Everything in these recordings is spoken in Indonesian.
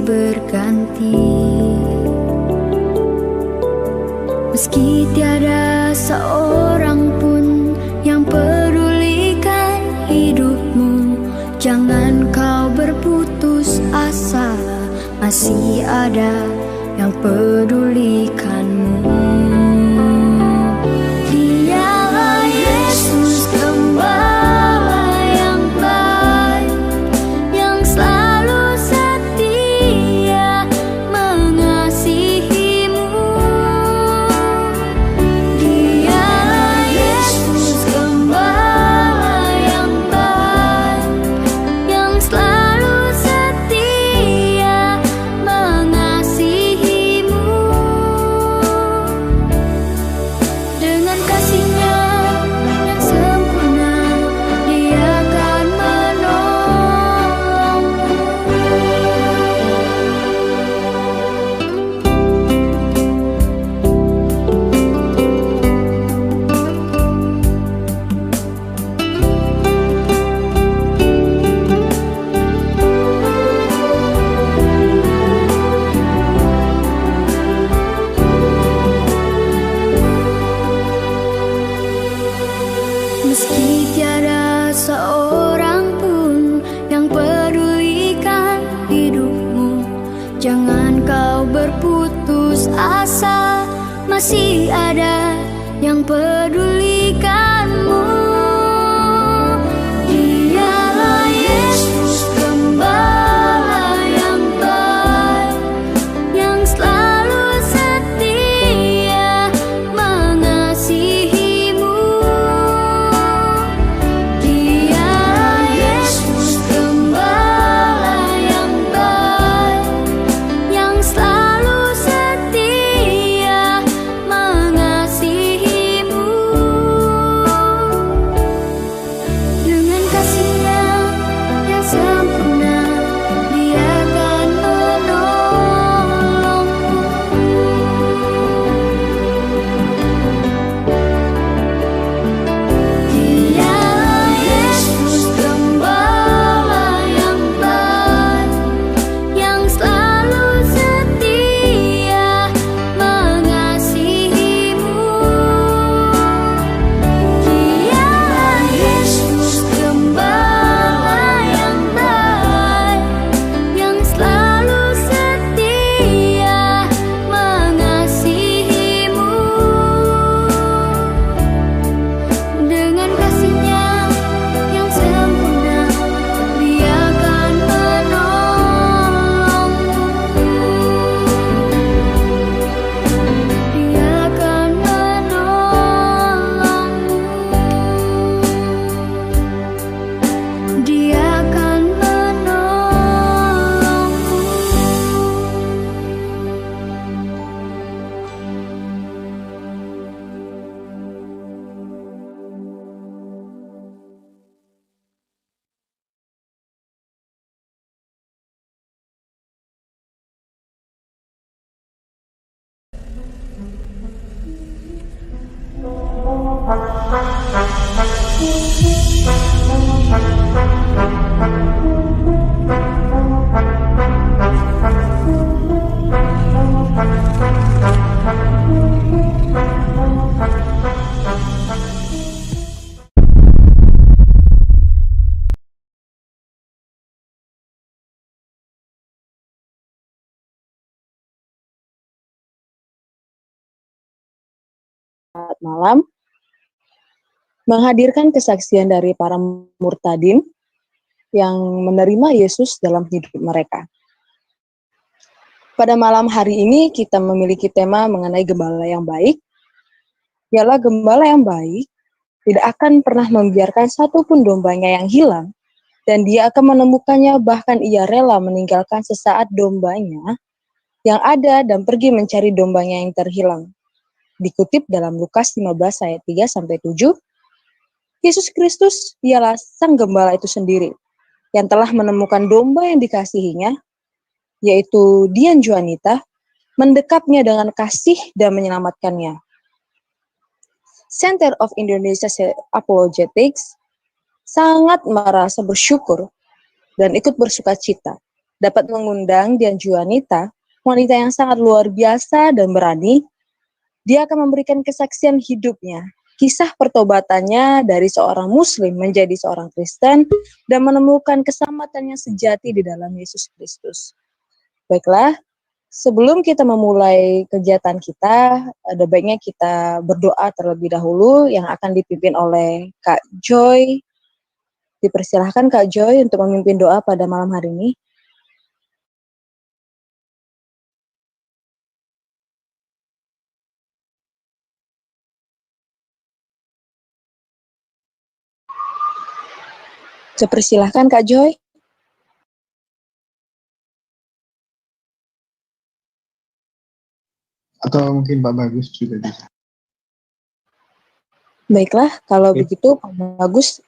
berganti. Meski tiada seorang pun yang pedulikan hidupmu, jangan kau berputus asa, masih ada yang pedulikanmu. Dialah Yesus Gembala yang baik, yang selalu setia mengasihimu. Dialah Yesus Gembala yang baik, yang selalu setia mengasihimu. Dengan kasih-Nya yang sempurna, Dia akan menolongmu. Meski tiada seorang pun yang pedulikan hidupmu, jangan kau berputus asa, masih ada yang pedulikanmu. Dialah Yesus Gembala yang baik, yang selalu setia mengasihimu. Dialah Yesus Gembala yang baik, yang selalu setia mengasihimu. Dengan kasih-Nya yang sempurna, Dia akan menolongmu. Dialah Yesus Gembala yang baik, yang selalu setia mengasihimu. Dialah Yesus Gembala yang baik, yang selalu setia mengasihimu. Dengan kasih-Nya yang sempurna, Dia akan menolongmu. Dia akan menolongmu. Dia akan menolongmu. Selamat malam, menghadirkan kesaksian dari para murtadin yang menerima Yesus dalam hidup mereka. Pada malam hari ini kita memiliki tema mengenai gembala yang baik. Ialah gembala yang baik tidak akan pernah membiarkan satupun dombanya yang hilang, dan Dia akan menemukannya, bahkan Ia rela meninggalkan sesaat dombanya yang ada dan pergi mencari dombanya yang terhilang. Dikutip dalam Lukas 15 ayat 3-7, Yesus Kristus ialah Sang Gembala itu sendiri, yang telah menemukan domba yang dikasihinya, yaitu Dian Juanita, mendekapnya dengan kasih dan menyelamatkannya. Center of Indonesia Apologetics sangat merasa bersyukur dan ikut bersukacita dapat mengundang Dian Juanita, wanita yang sangat luar biasa dan berani. Dia akan memberikan kesaksian hidupnya, kisah pertobatannya dari seorang Muslim menjadi seorang Kristen dan menemukan keselamatan yang sejati di dalam Yesus Kristus. Baiklah, sebelum kita memulai kegiatan kita, ada baiknya kita berdoa terlebih dahulu yang akan dipimpin oleh Kak Joy. Dipersilahkan Kak Joy untuk memimpin doa pada malam hari ini. Dipersilahkan Kak Joy. Atau mungkin Pak Bagus juga bisa. Baiklah, kalau Oke. begitu Pak Bagus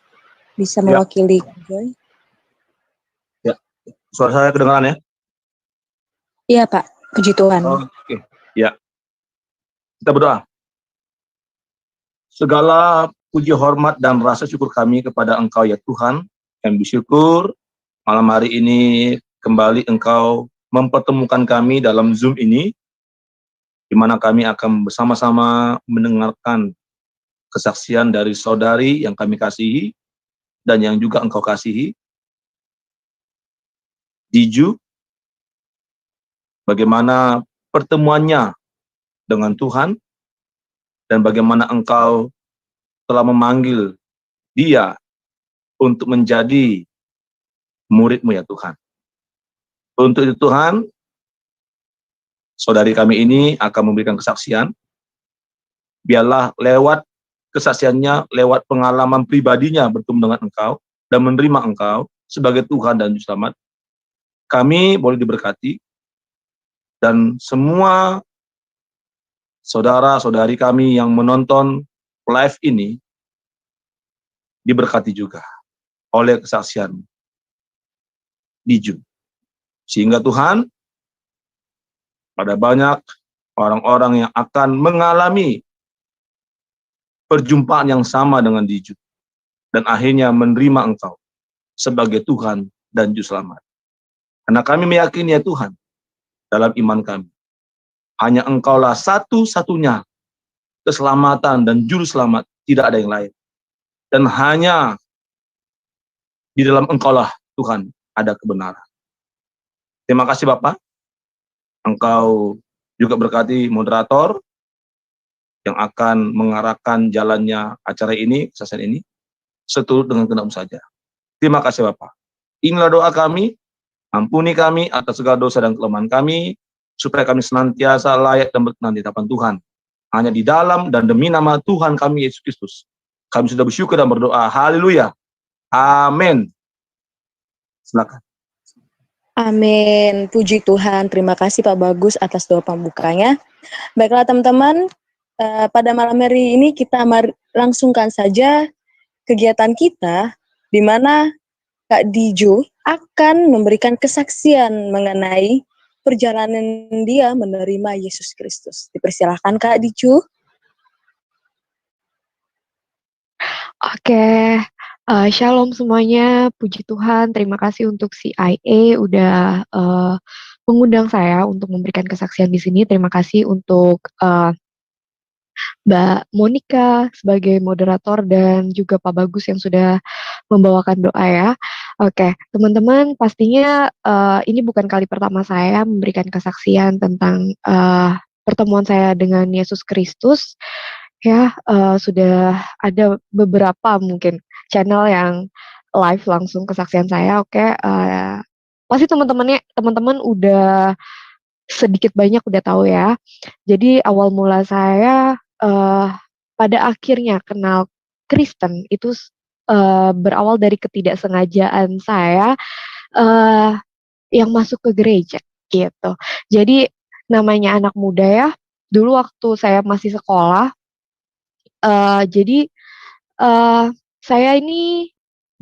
bisa Ya. mewakili Kak Joy. Suara saya kedengaran ya? Iya Pak, puji Tuhan. Oke, ya. Kita berdoa. Segala puji hormat dan rasa syukur kami kepada Engkau ya Tuhan, yang bersyukur malam hari ini kembali Engkau mempertemukan kami dalam Zoom ini, di mana kami akan bersama-sama mendengarkan kesaksian dari saudari yang kami kasihi, dan yang juga Engkau kasihi, Diju, bagaimana pertemuannya dengan Tuhan, dan bagaimana Engkau telah memanggil dia untuk menjadi murid-Mu ya Tuhan. Untuk itu Tuhan, saudari kami ini akan memberikan kesaksian. Biarlah lewat kesaksiannya, lewat pengalaman pribadinya bertemu dengan Engkau, dan menerima Engkau sebagai Tuhan dan Juru Selamat, kami boleh diberkati, dan semua saudara-saudari kami yang menonton live ini diberkati juga oleh kesaksian Diju. Sehingga Tuhan, pada banyak orang-orang yang akan mengalami perjumpaan yang sama dengan Diju, dan akhirnya menerima Engkau sebagai Tuhan dan Juru Selamat. Karena kami meyakini ya Tuhan, dalam iman kami, hanya Engkaulah satu-satunya keselamatan dan Juru Selamat, tidak ada yang lain. Dan hanya di dalam Engkaulah Tuhan ada kebenaran. Terima kasih Bapak. Engkau juga berkati moderator yang akan mengarahkan jalannya acara ini, kesaksian ini, seturut dengan kehendak-Mu saja. Terima kasih Bapak. Inilah doa kami, ampuni kami atas segala dosa dan kelemahan kami, supaya kami senantiasa layak dan berkenan di hadapan Tuhan. Hanya di dalam dan demi nama Tuhan kami Yesus Kristus, kami sudah bersyukur dan berdoa. Haleluya. Amin. Silakan. Amin. Puji Tuhan. Terima kasih Pak Bagus atas doa pembukanya. Baiklah teman-teman, pada malam hari ini kita langsungkan saja kegiatan kita, di mana Kak Diju akan memberikan kesaksian mengenai perjalanan dia menerima Yesus Kristus. Dipersilahkan Kak Diju. Oke, shalom semuanya, puji Tuhan, terima kasih untuk CIA udah mengundang saya untuk memberikan kesaksian di sini. Terima kasih untuk Mbak Monica sebagai moderator dan juga Pak Bagus yang sudah membawakan doa ya. Oke, teman-teman, pastinya ini bukan kali pertama saya memberikan kesaksian tentang pertemuan saya dengan Yesus Kristus. Ya, sudah ada beberapa mungkin channel yang live langsung kesaksian saya. Oke, pasti teman-teman udah sedikit banyak udah tahu ya. Jadi awal mula saya pada akhirnya kenal Kristen itu berawal dari ketidaksengajaan saya yang masuk ke gereja gitu. Jadi namanya anak muda ya. Dulu waktu saya masih sekolah, jadi saya ini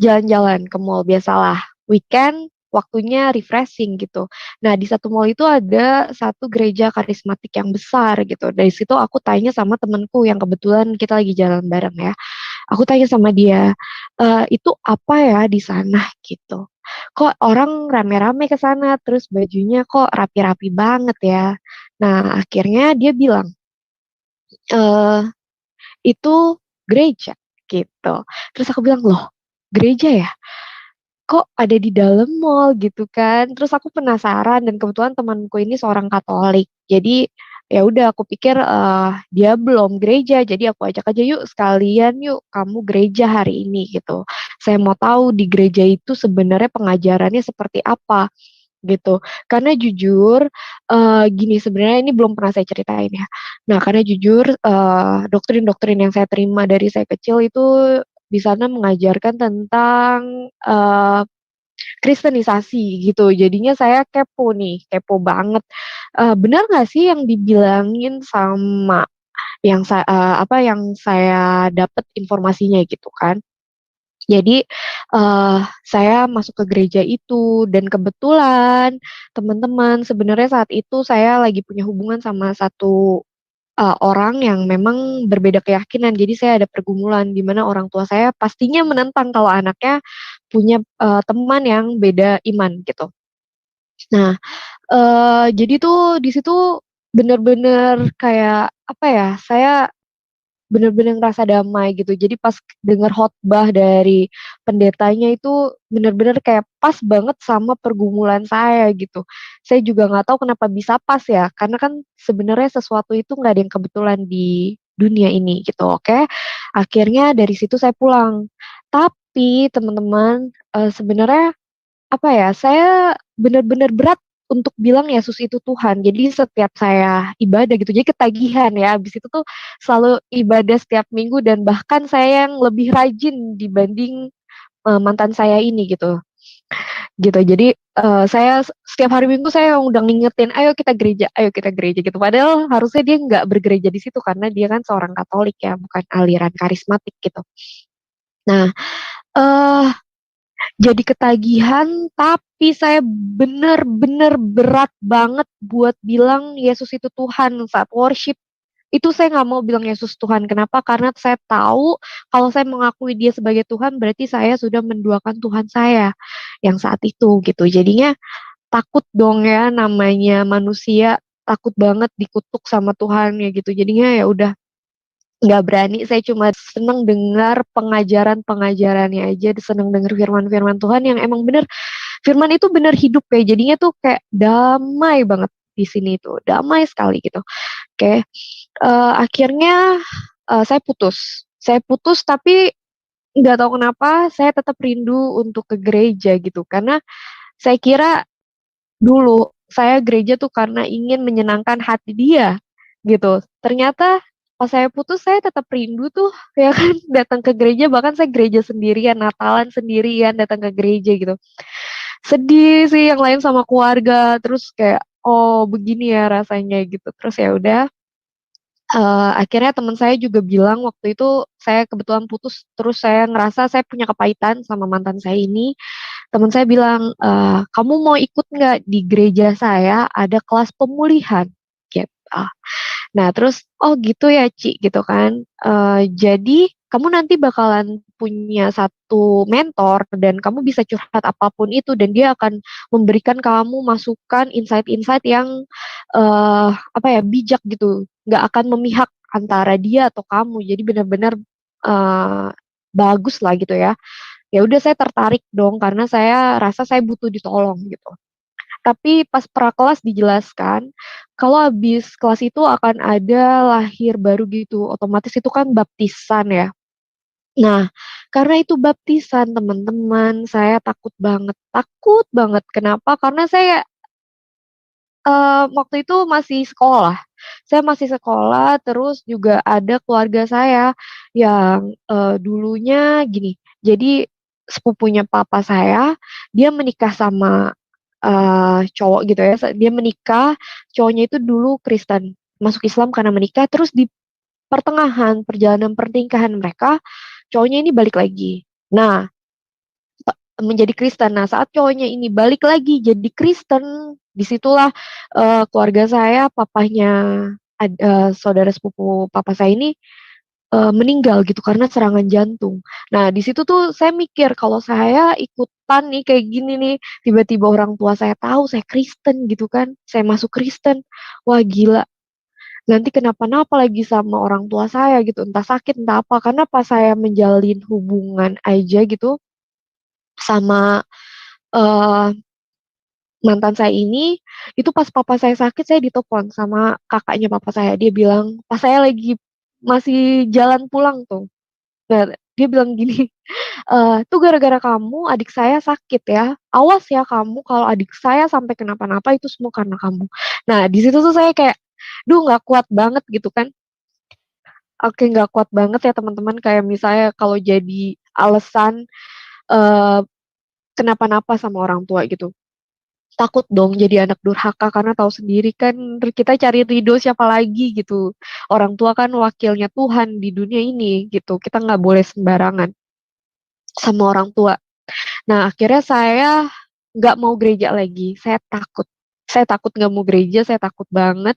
jalan-jalan ke mall biasalah, weekend waktunya refreshing gitu. Nah di satu mall itu ada satu gereja karismatik yang besar gitu. Dari situ aku tanya sama temenku yang kebetulan kita lagi jalan bareng ya. Aku tanya sama dia, itu apa ya di sana gitu. Kok orang rame-rame ke sana, terus bajunya kok rapi-rapi banget ya. Nah, akhirnya dia bilang, eh itu gereja gitu. Terus aku bilang, loh, gereja ya? Kok ada di dalam mall gitu kan. Terus aku penasaran dan kebetulan temanku ini seorang Katolik. Jadi ya udah aku pikir dia belum gereja. Jadi aku ajak aja yuk sekalian yuk kamu gereja hari ini gitu. Saya mau tahu di gereja itu sebenarnya pengajarannya seperti apa gitu. Karena jujur gini sebenarnya ini belum pernah saya ceritain ya. Nah, karena jujur doktrin-doktrin yang saya terima dari saya kecil itu di sana mengajarkan tentang kristenisasi gitu. Jadinya saya kepo nih, kepo banget. Benar nggak sih yang dibilangin sama apa yang saya dapat informasinya gitu kan? Jadi saya masuk ke gereja itu dan kebetulan teman-teman sebenarnya saat itu saya lagi punya hubungan sama satu orang yang memang berbeda keyakinan. Jadi saya ada pergumulan di mana orang tua saya pastinya menentang kalau anaknya punya teman yang beda iman gitu. Nah, jadi tuh di situ bener-bener kayak apa ya? Saya bener-bener ngerasa damai gitu. Jadi pas denger khotbah dari pendetanya itu bener-bener kayak pas banget sama pergumulan saya gitu. Saya juga nggak tahu kenapa bisa pas ya, karena kan sebenarnya sesuatu itu nggak ada yang kebetulan di dunia ini gitu, oke. Akhirnya dari situ saya pulang. Tapi teman-teman, sebenarnya apa ya, saya benar-benar berat untuk bilang Yesus itu Tuhan. Jadi setiap saya ibadah gitu, jadi ketagihan ya, habis itu tuh selalu ibadah setiap minggu dan bahkan saya yang lebih rajin dibanding, mantan saya ini gitu, gitu. Jadi, saya setiap hari Minggu saya udah ngingetin, ayo kita gereja," gitu. Padahal harusnya dia nggak bergereja di situ karena dia kan seorang Katolik ya, bukan aliran karismatik gitu. Nah, eee jadi ketagihan, tapi saya bener-bener berat banget buat bilang Yesus itu Tuhan saat worship. Itu saya nggak mau bilang Yesus Tuhan. Kenapa? Karena saya tahu kalau saya mengakui dia sebagai Tuhan, berarti saya sudah menduakan Tuhan saya yang saat itu gitu. Jadinya takut dong ya namanya manusia, takut banget dikutuk sama Tuhan ya gitu. Jadinya ya udah nggak berani, saya cuma seneng dengar pengajaran-pengajarannya aja, seneng denger firman-firman Tuhan yang emang bener, firman itu bener hidup ya, jadinya tuh kayak damai banget di sini tuh, damai sekali gitu. Oke, akhirnya, saya putus tapi nggak tahu kenapa saya tetap rindu untuk ke gereja gitu, karena saya kira dulu saya gereja tuh karena ingin menyenangkan hati dia, gitu. Ternyata pas saya putus saya tetap rindu tuh ya kan datang ke gereja, bahkan saya gereja sendirian, Natalan sendirian, datang ke gereja gitu. Sedih sih yang lain sama keluarga, terus kayak, "Oh begini ya rasanya," gitu. Terus ya udah, akhirnya teman saya juga bilang waktu itu saya kebetulan putus, terus saya ngerasa saya punya kepahitan sama mantan saya ini, teman saya bilang, "Kamu mau ikut nggak di gereja saya ada kelas pemulihan?" Gitu. Nah terus, "Oh gitu ya Ci," gitu kan, "jadi kamu nanti bakalan punya satu mentor dan kamu bisa curhat apapun itu dan dia akan memberikan kamu masukan, insight-insight yang, apa ya, bijak gitu, nggak akan memihak antara dia atau kamu. Jadi benar-benar, eee, baguslah gitu ya." Ya udah saya tertarik dong karena saya rasa saya butuh ditolong gitu. Tapi pas prakelas dijelaskan, kalau habis kelas itu akan ada lahir baru gitu, otomatis itu kan baptisan ya. Nah, karena itu baptisan teman-teman, saya takut banget. Kenapa? Karena saya, waktu itu masih sekolah. Saya masih sekolah, terus juga ada keluarga saya yang, dulunya gini, jadi sepupunya papa saya, dia menikah sama cowok gitu ya, dia menikah, cowoknya itu dulu Kristen, masuk Islam karena menikah, terus di pertengahan perjalanan pernikahan mereka, cowoknya ini balik lagi. Nah, menjadi Kristen. Nah, saat cowoknya ini balik lagi jadi Kristen, disitulah keluarga saya, papahnya saudara sepupu papa saya ini meninggal gitu karena serangan jantung. Nah, di situ tuh saya mikir kalau saya ikutan nih kayak gini nih, tiba-tiba orang tua saya tahu saya Kristen gitu kan, saya masuk Kristen, wah gila, nanti kenapa-napa lagi sama orang tua saya gitu, entah sakit entah apa. Karena pas saya menjalin hubungan aja gitu sama eh, mantan saya ini, itu pas papa saya sakit saya ditelepon sama kakaknya papa saya. Dia bilang, pas saya lagi masih jalan pulang tuh. Nah, dia bilang gini, tuh gara-gara kamu adik saya sakit ya. Awas ya kamu kalau adik saya sampai kenapa-napa itu semua karena kamu. Nah, di situ tuh saya kayak, duh nggak kuat banget gitu kan. Oke, nggak kuat banget ya teman-teman kayak misalnya kalau jadi alasan eh, kenapa-napa sama orang tua gitu. Takut dong jadi anak durhaka karena tahu sendiri kan kita cari ridho siapa lagi gitu. Orang tua kan wakilnya Tuhan di dunia ini gitu. Kita nggak boleh sembarangan sama orang tua. Nah, akhirnya saya nggak mau gereja lagi. Saya takut. Saya takut nggak mau gereja, saya takut banget.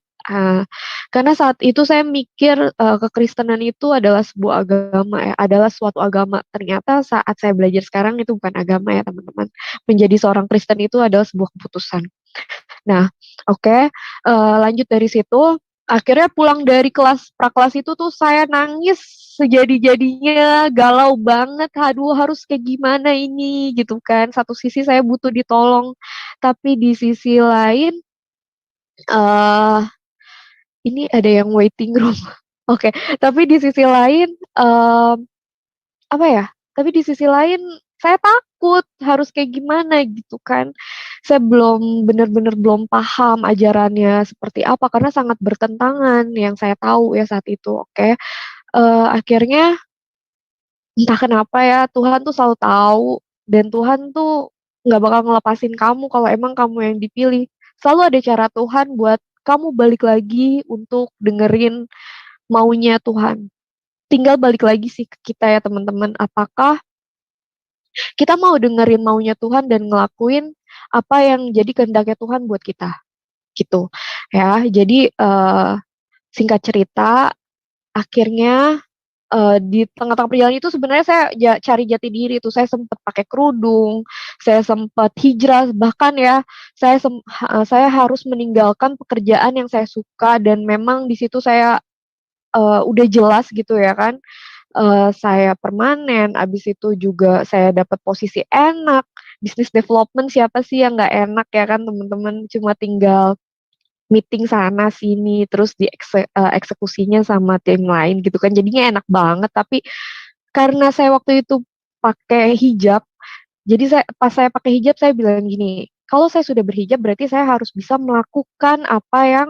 Karena saat itu saya mikir kekristenan itu adalah sebuah agama ya, adalah suatu agama. Ternyata saat saya belajar sekarang itu bukan agama ya teman-teman. Menjadi seorang Kristen itu adalah sebuah keputusan. Nah, oke, lanjut dari situ, akhirnya pulang dari kelas prakelas itu tuh saya nangis sejadi-jadinya, galau banget, aduh harus kayak gimana ini gitu kan. Satu sisi saya butuh ditolong, tapi di sisi lain, eee, ini ada yang waiting room. Oke, tapi di sisi lain, apa ya, tapi di sisi lain saya takut harus kayak gimana gitu kan. Saya belum benar-benar belum paham ajarannya seperti apa karena sangat bertentangan yang saya tahu ya saat itu, oke. Akhirnya entah kenapa ya Tuhan tuh selalu tahu dan Tuhan tuh nggak bakal ngelepasin kamu kalau emang kamu yang dipilih. Selalu ada cara Tuhan buat kamu balik lagi untuk dengerin maunya Tuhan. Tinggal balik lagi sih ke kita ya teman-teman, apakah kita mau dengerin maunya Tuhan dan ngelakuin apa yang jadi kehendaknya Tuhan buat kita, gitu. Ya, jadi, singkat cerita, akhirnya, di tengah-tengah perjalanan itu sebenarnya saya cari jati diri tuh, saya sempat pakai kerudung, saya sempat hijrah, bahkan ya, saya harus meninggalkan pekerjaan yang saya suka dan memang di situ saya, udah jelas gitu ya kan, saya permanen, abis itu juga saya dapat posisi enak, bisnis development siapa sih yang nggak enak ya kan teman-teman, cuma tinggal meeting sana sini, terus eksekusinya sama tim lain gitu kan, jadinya enak banget. Tapi karena saya waktu itu pakai hijab, jadi pas saya pakai hijab saya bilang gini, "Kalau saya sudah berhijab berarti saya harus bisa melakukan apa yang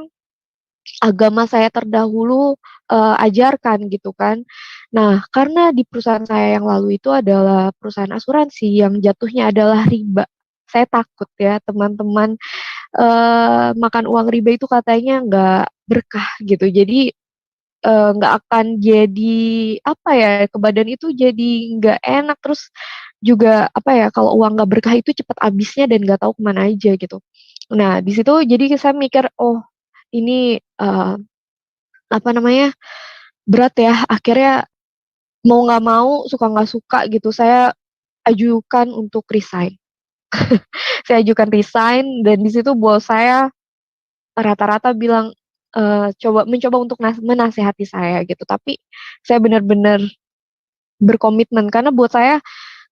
agama saya terdahulu, ajarkan gitu kan. Nah, karena di perusahaan saya yang lalu itu adalah perusahaan asuransi yang jatuhnya adalah riba. Saya takut ya teman-teman, makan uang riba itu katanya nggak berkah gitu. Jadi, nggak akan jadi, apa ya, ke badan itu jadi nggak enak, terus juga, apa ya, kalau uang nggak berkah itu cepet habisnya dan nggak tahu kemana aja gitu. Nah, di situ jadi saya mikir, "Oh, ini, apa namanya, berat ya." Akhirnya mau nggak mau, suka nggak suka gitu, saya ajukan untuk resign. Saya ajukan resign dan di situ bos saya rata-rata bilang, mencoba untuk menasehati saya gitu, tapi saya benar-benar berkomitmen karena buat saya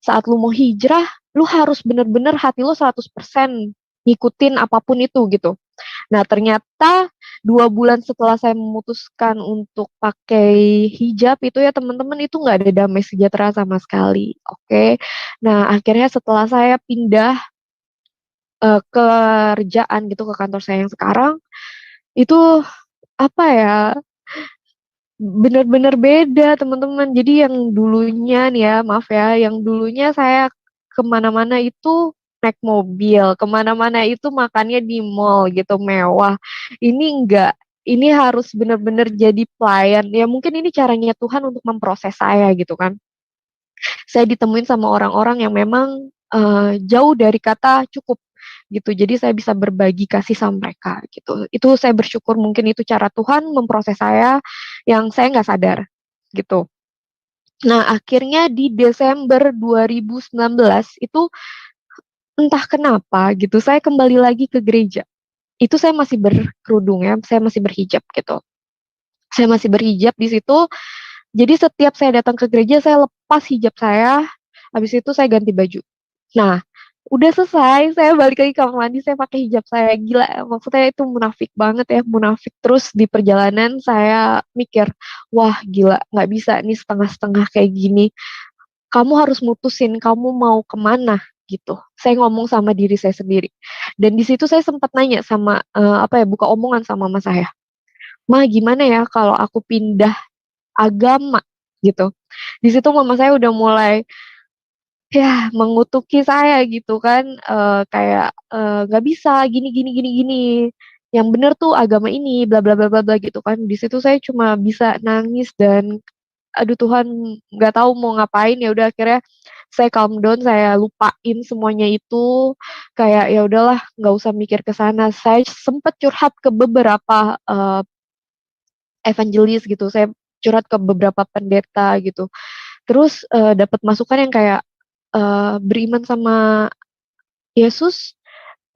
saat lu mau hijrah, lu harus benar-benar hati lu 100% ngikutin apapun itu gitu. Nah, ternyata 2 bulan setelah saya memutuskan untuk pakai hijab itu ya teman-teman, itu nggak ada damai sejahtera sama sekali, oke. Nah, akhirnya setelah saya pindah, kerjaan gitu ke kantor saya yang sekarang, itu apa ya, bener-bener beda teman-teman. Jadi yang dulunya nih ya, maaf ya, yang dulunya saya kemana-mana itu naik mobil, kemana-mana itu makannya di mall gitu, mewah. Ini enggak, ini harus bener-bener jadi pelayan. Ya mungkin ini caranya Tuhan untuk memproses saya gitu kan. Saya ditemuin sama orang-orang yang memang, jauh dari kata cukup gitu. Jadi saya bisa berbagi kasih sama mereka gitu. Itu saya bersyukur mungkin itu cara Tuhan memproses saya yang saya nggak sadar. gitu. Nah, akhirnya di Desember 2019 itu entah kenapa gitu, saya kembali lagi ke gereja. Itu saya masih berkerudung ya, saya masih berhijab gitu. Saya masih berhijab di situ. Jadi setiap saya datang ke gereja, saya lepas hijab saya, habis itu saya ganti baju. Nah, udah selesai, saya balik lagi ke kamar mandi, saya pakai hijab saya. Gila, maksudnya itu munafik banget ya, munafik. Terus di perjalanan saya mikir, wah gila, nggak bisa nih setengah-setengah kayak gini. Kamu harus mutusin, kamu mau kemana gitu. Saya ngomong sama diri saya sendiri. Dan di situ saya sempat nanya sama, buka omongan sama mama saya. Ma, gimana ya kalau aku pindah agama gitu. Di situ mama saya udah mulai ya mengutuki saya gitu kan, kayak, "Nggak bisa gini gini gini gini, yang bener tuh agama ini bla bla bla bla bla," gitu kan. Di situ saya cuma bisa nangis dan aduh Tuhan nggak tahu mau ngapain, ya udah akhirnya saya calm down, saya lupain semuanya itu, kayak ya udahlah nggak usah mikir ke sana. Saya sempet curhat ke beberapa, evangelis gitu, saya curhat ke beberapa pendeta gitu. Terus, dapat masukan yang kayak, beriman sama Yesus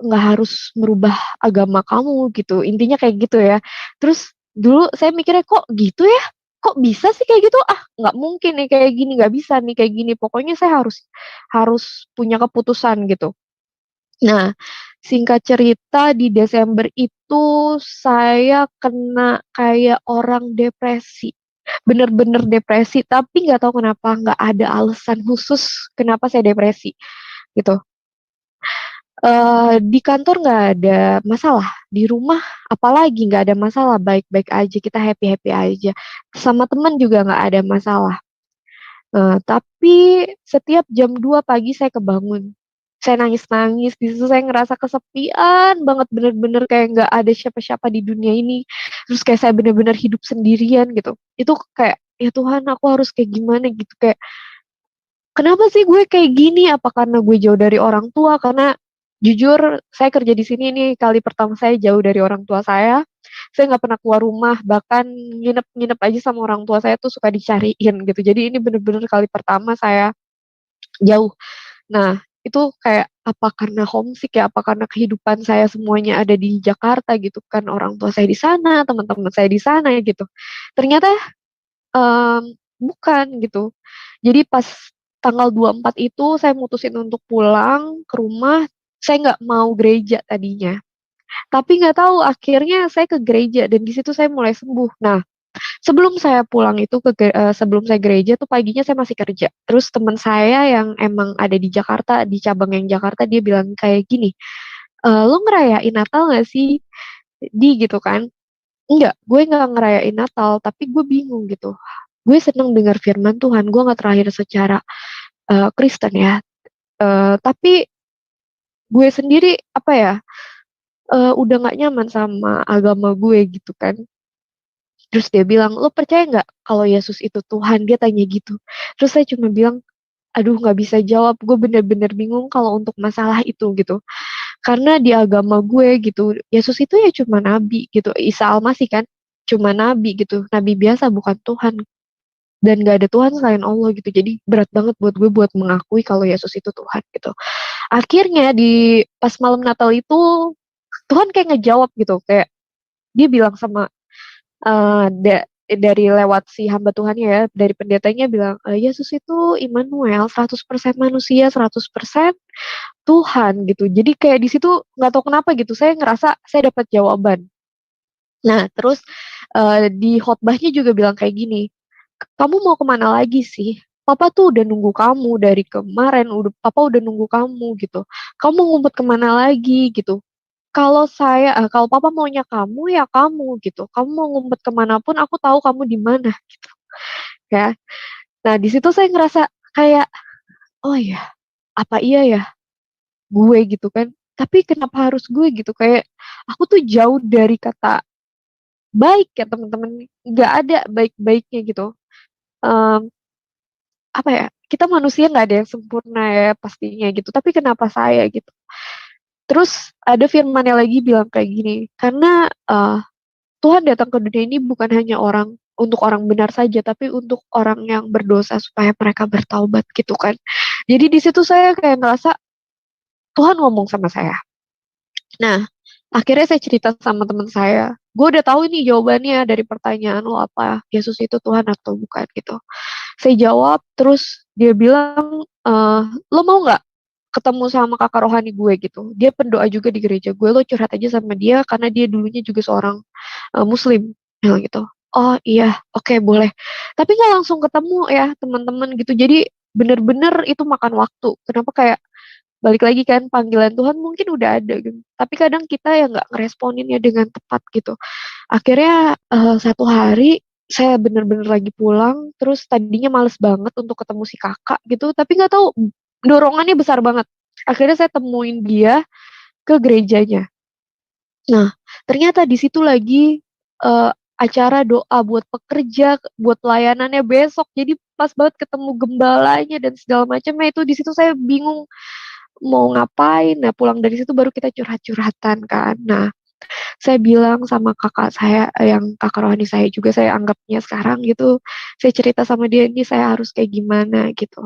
nggak harus merubah agama kamu gitu, intinya kayak gitu ya. Terus dulu saya mikirnya, "Kok gitu ya? Kok bisa sih kayak gitu? Ah, nggak mungkin nih kayak gini, nggak bisa nih kayak gini, pokoknya saya harus harus punya keputusan," gitu. Nah, singkat cerita di Desember itu saya kena kayak orang depresi, bener-bener depresi, tapi nggak tahu kenapa, nggak ada alasan khusus kenapa saya depresi, gitu. Di kantor nggak ada masalah, di rumah apalagi nggak ada masalah, baik-baik aja, kita happy-happy aja, sama temen juga nggak ada masalah. Tapi setiap jam 2 pagi saya kebangun. Saya nangis-nangis, di situ saya ngerasa kesepian banget, bener-bener kayak nggak ada siapa-siapa di dunia ini. Terus kayak saya bener-bener hidup sendirian gitu. Itu kayak, "Ya Tuhan, aku harus kayak gimana?" Gitu, kayak, "Kenapa sih gue kayak gini? Apa karena gue jauh dari orang tua?" Karena jujur saya kerja di sini ini kali pertama saya jauh dari orang tua saya. Saya nggak pernah keluar rumah, bahkan nginep-nginep aja sama orang tua saya tuh suka dicariin gitu. Jadi ini bener-bener kali pertama saya jauh. Nah, itu kayak apa karena homesick ya, apa karena kehidupan saya semuanya ada di Jakarta gitu kan, orang tua saya di sana, teman-teman saya di sana gitu. Ternyata, bukan gitu. Jadi pas tanggal 24 itu saya mutusin untuk pulang ke rumah, saya nggak mau gereja tadinya. Tapi nggak tahu akhirnya saya ke gereja dan di situ saya mulai sembuh. Nah, sebelum saya pulang itu sebelum saya gereja tuh paginya saya masih kerja. Terus teman saya yang emang ada di Jakarta, di cabang yang Jakarta, dia bilang kayak gini, "Lo ngerayain Natal nggak sih, Di?" Gitu kan. "Enggak, gue nggak ngerayain Natal, tapi gue bingung gitu. Gue seneng dengar firman Tuhan, gue nggak terlahir secara, Kristen ya, tapi gue sendiri apa ya, udah nggak nyaman sama agama gue," gitu kan. Terus dia bilang, "Lo percaya nggak kalau Yesus itu Tuhan?" Dia tanya gitu. Terus saya cuma bilang, "Aduh nggak bisa jawab, gue bener-bener bingung kalau untuk masalah itu," gitu. Karena di agama gue gitu, Yesus itu ya cuma nabi gitu, Isa Al-Masih kan, cuma nabi gitu, nabi biasa bukan Tuhan, dan nggak ada Tuhan selain Allah gitu. Jadi berat banget buat gue buat mengakui kalau Yesus itu Tuhan gitu. Akhirnya pas malam Natal itu, Tuhan kayak ngejawab gitu, kayak dia bilang sama dari lewat si hamba Tuhannya ya, dari pendetanya bilang, "Yesus itu Immanuel, 100% manusia, 100% Tuhan," gitu. Jadi kayak di situ nggak tahu kenapa gitu, saya ngerasa saya dapat jawaban. Nah terus, di khotbahnya juga bilang kayak gini, "Kamu mau kemana lagi sih? Papa tuh udah nunggu kamu dari kemarin, papa udah nunggu kamu gitu. Kamu ngumpet kemana lagi?" Gitu. Kalau papa maunya kamu, ya kamu gitu. Kamu mau ngumpet kemana pun aku tahu kamu di mana gitu, ya. Nah di situ saya ngerasa kayak, "Oh ya, apa iya ya gue?" Gitu kan. Tapi kenapa harus gue gitu, kayak aku tuh jauh dari kata baik ya teman-teman, nggak ada baik-baiknya gitu. Mmm, apa ya, kita manusia nggak ada yang sempurna ya pastinya gitu, tapi kenapa saya gitu. Terus ada firmannya lagi bilang kayak gini, "Karena, Tuhan datang ke dunia ini bukan hanya orang untuk orang benar saja, tapi untuk orang yang berdosa supaya mereka bertaubat gitu kan. Jadi di situ saya kayak ngerasa Tuhan ngomong sama saya. Nah, akhirnya saya cerita sama teman saya. Gue udah tahu nih jawabannya dari pertanyaan lo apa, Yesus itu Tuhan atau bukan gitu. Saya jawab, terus dia bilang, lo mau nggak ketemu sama kakak rohani gue gitu. Dia pendoa juga di gereja gue, lo curhat aja sama dia karena dia dulunya juga seorang muslim. Bilang gitu. Oh iya, oke boleh. Tapi nggak langsung ketemu ya teman-teman gitu. Jadi bener-bener itu makan waktu. Kenapa kayak balik lagi kan panggilan Tuhan mungkin udah ada gitu. Tapi kadang kita yang nggak ngeresponinnya dengan tepat gitu. Akhirnya satu hari saya bener-bener lagi pulang, terus tadinya males banget untuk ketemu si kakak gitu, tapi nggak tahu dorongannya besar banget. Akhirnya saya temuin dia ke gerejanya. Nah, ternyata di situ lagi acara doa buat pekerja, buat pelayanannya besok. Jadi pas banget ketemu gembalanya dan segala macamnya itu di situ saya bingung mau ngapain. Nah, pulang dari situ baru kita curhat-curhatan kan. Nah, saya bilang sama kakak saya, yang kakak rohani saya juga saya anggapnya sekarang gitu, saya cerita sama dia, "Ini saya harus kayak gimana?" Gitu.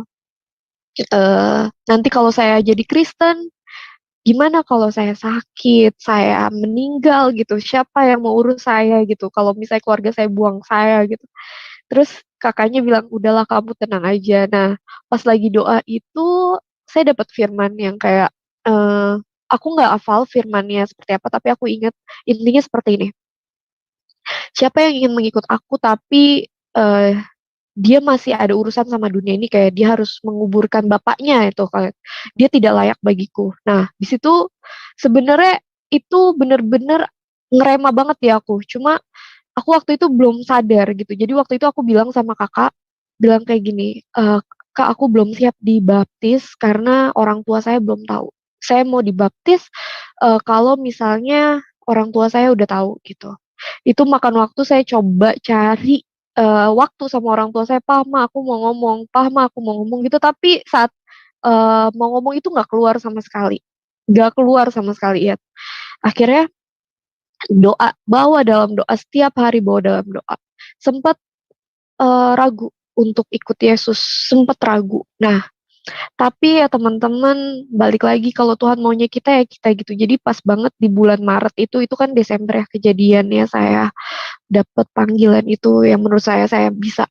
Nanti kalau saya jadi Kristen, gimana kalau saya sakit, saya meninggal gitu, siapa yang mau urus saya gitu, kalau misalnya keluarga saya buang saya gitu. Terus kakaknya bilang, "Udahlah kamu tenang aja." Nah, pas lagi doa itu, saya dapat firman yang kayak, aku nggak hafal firmannya seperti apa, tapi aku ingat intinya seperti ini, "Siapa yang ingin mengikut aku tapi, eee, dia masih ada urusan sama dunia ini, kayak dia harus menguburkan bapaknya itu, kayak dia tidak layak bagiku." Nah, di situ sebenarnya itu bener-bener ngerema banget di aku, cuma aku waktu itu belum sadar gitu. Jadi waktu itu aku bilang sama kakak, bilang kayak gini, "Kak, aku belum siap dibaptis karena orang tua saya belum tahu. Saya mau dibaptis, kalau misalnya orang tua saya udah tahu," gitu. Itu makan waktu saya coba cari, waktu sama orang tua saya, "Pa, Ma, aku mau ngomong, Pa, Ma, aku mau ngomong," gitu. Tapi saat, mau ngomong itu nggak keluar sama sekali, nggak keluar sama sekali ya. Akhirnya doa, bawa dalam doa, setiap hari bawa dalam doa. Sempat, ragu untuk ikut Yesus, sempat ragu. Nah, tapi ya teman-teman, balik lagi kalau Tuhan maunya kita ya kita gitu. Jadi pas banget di bulan Maret itu kan Desember ya kejadiannya, saya dapat panggilan itu yang menurut saya bisa,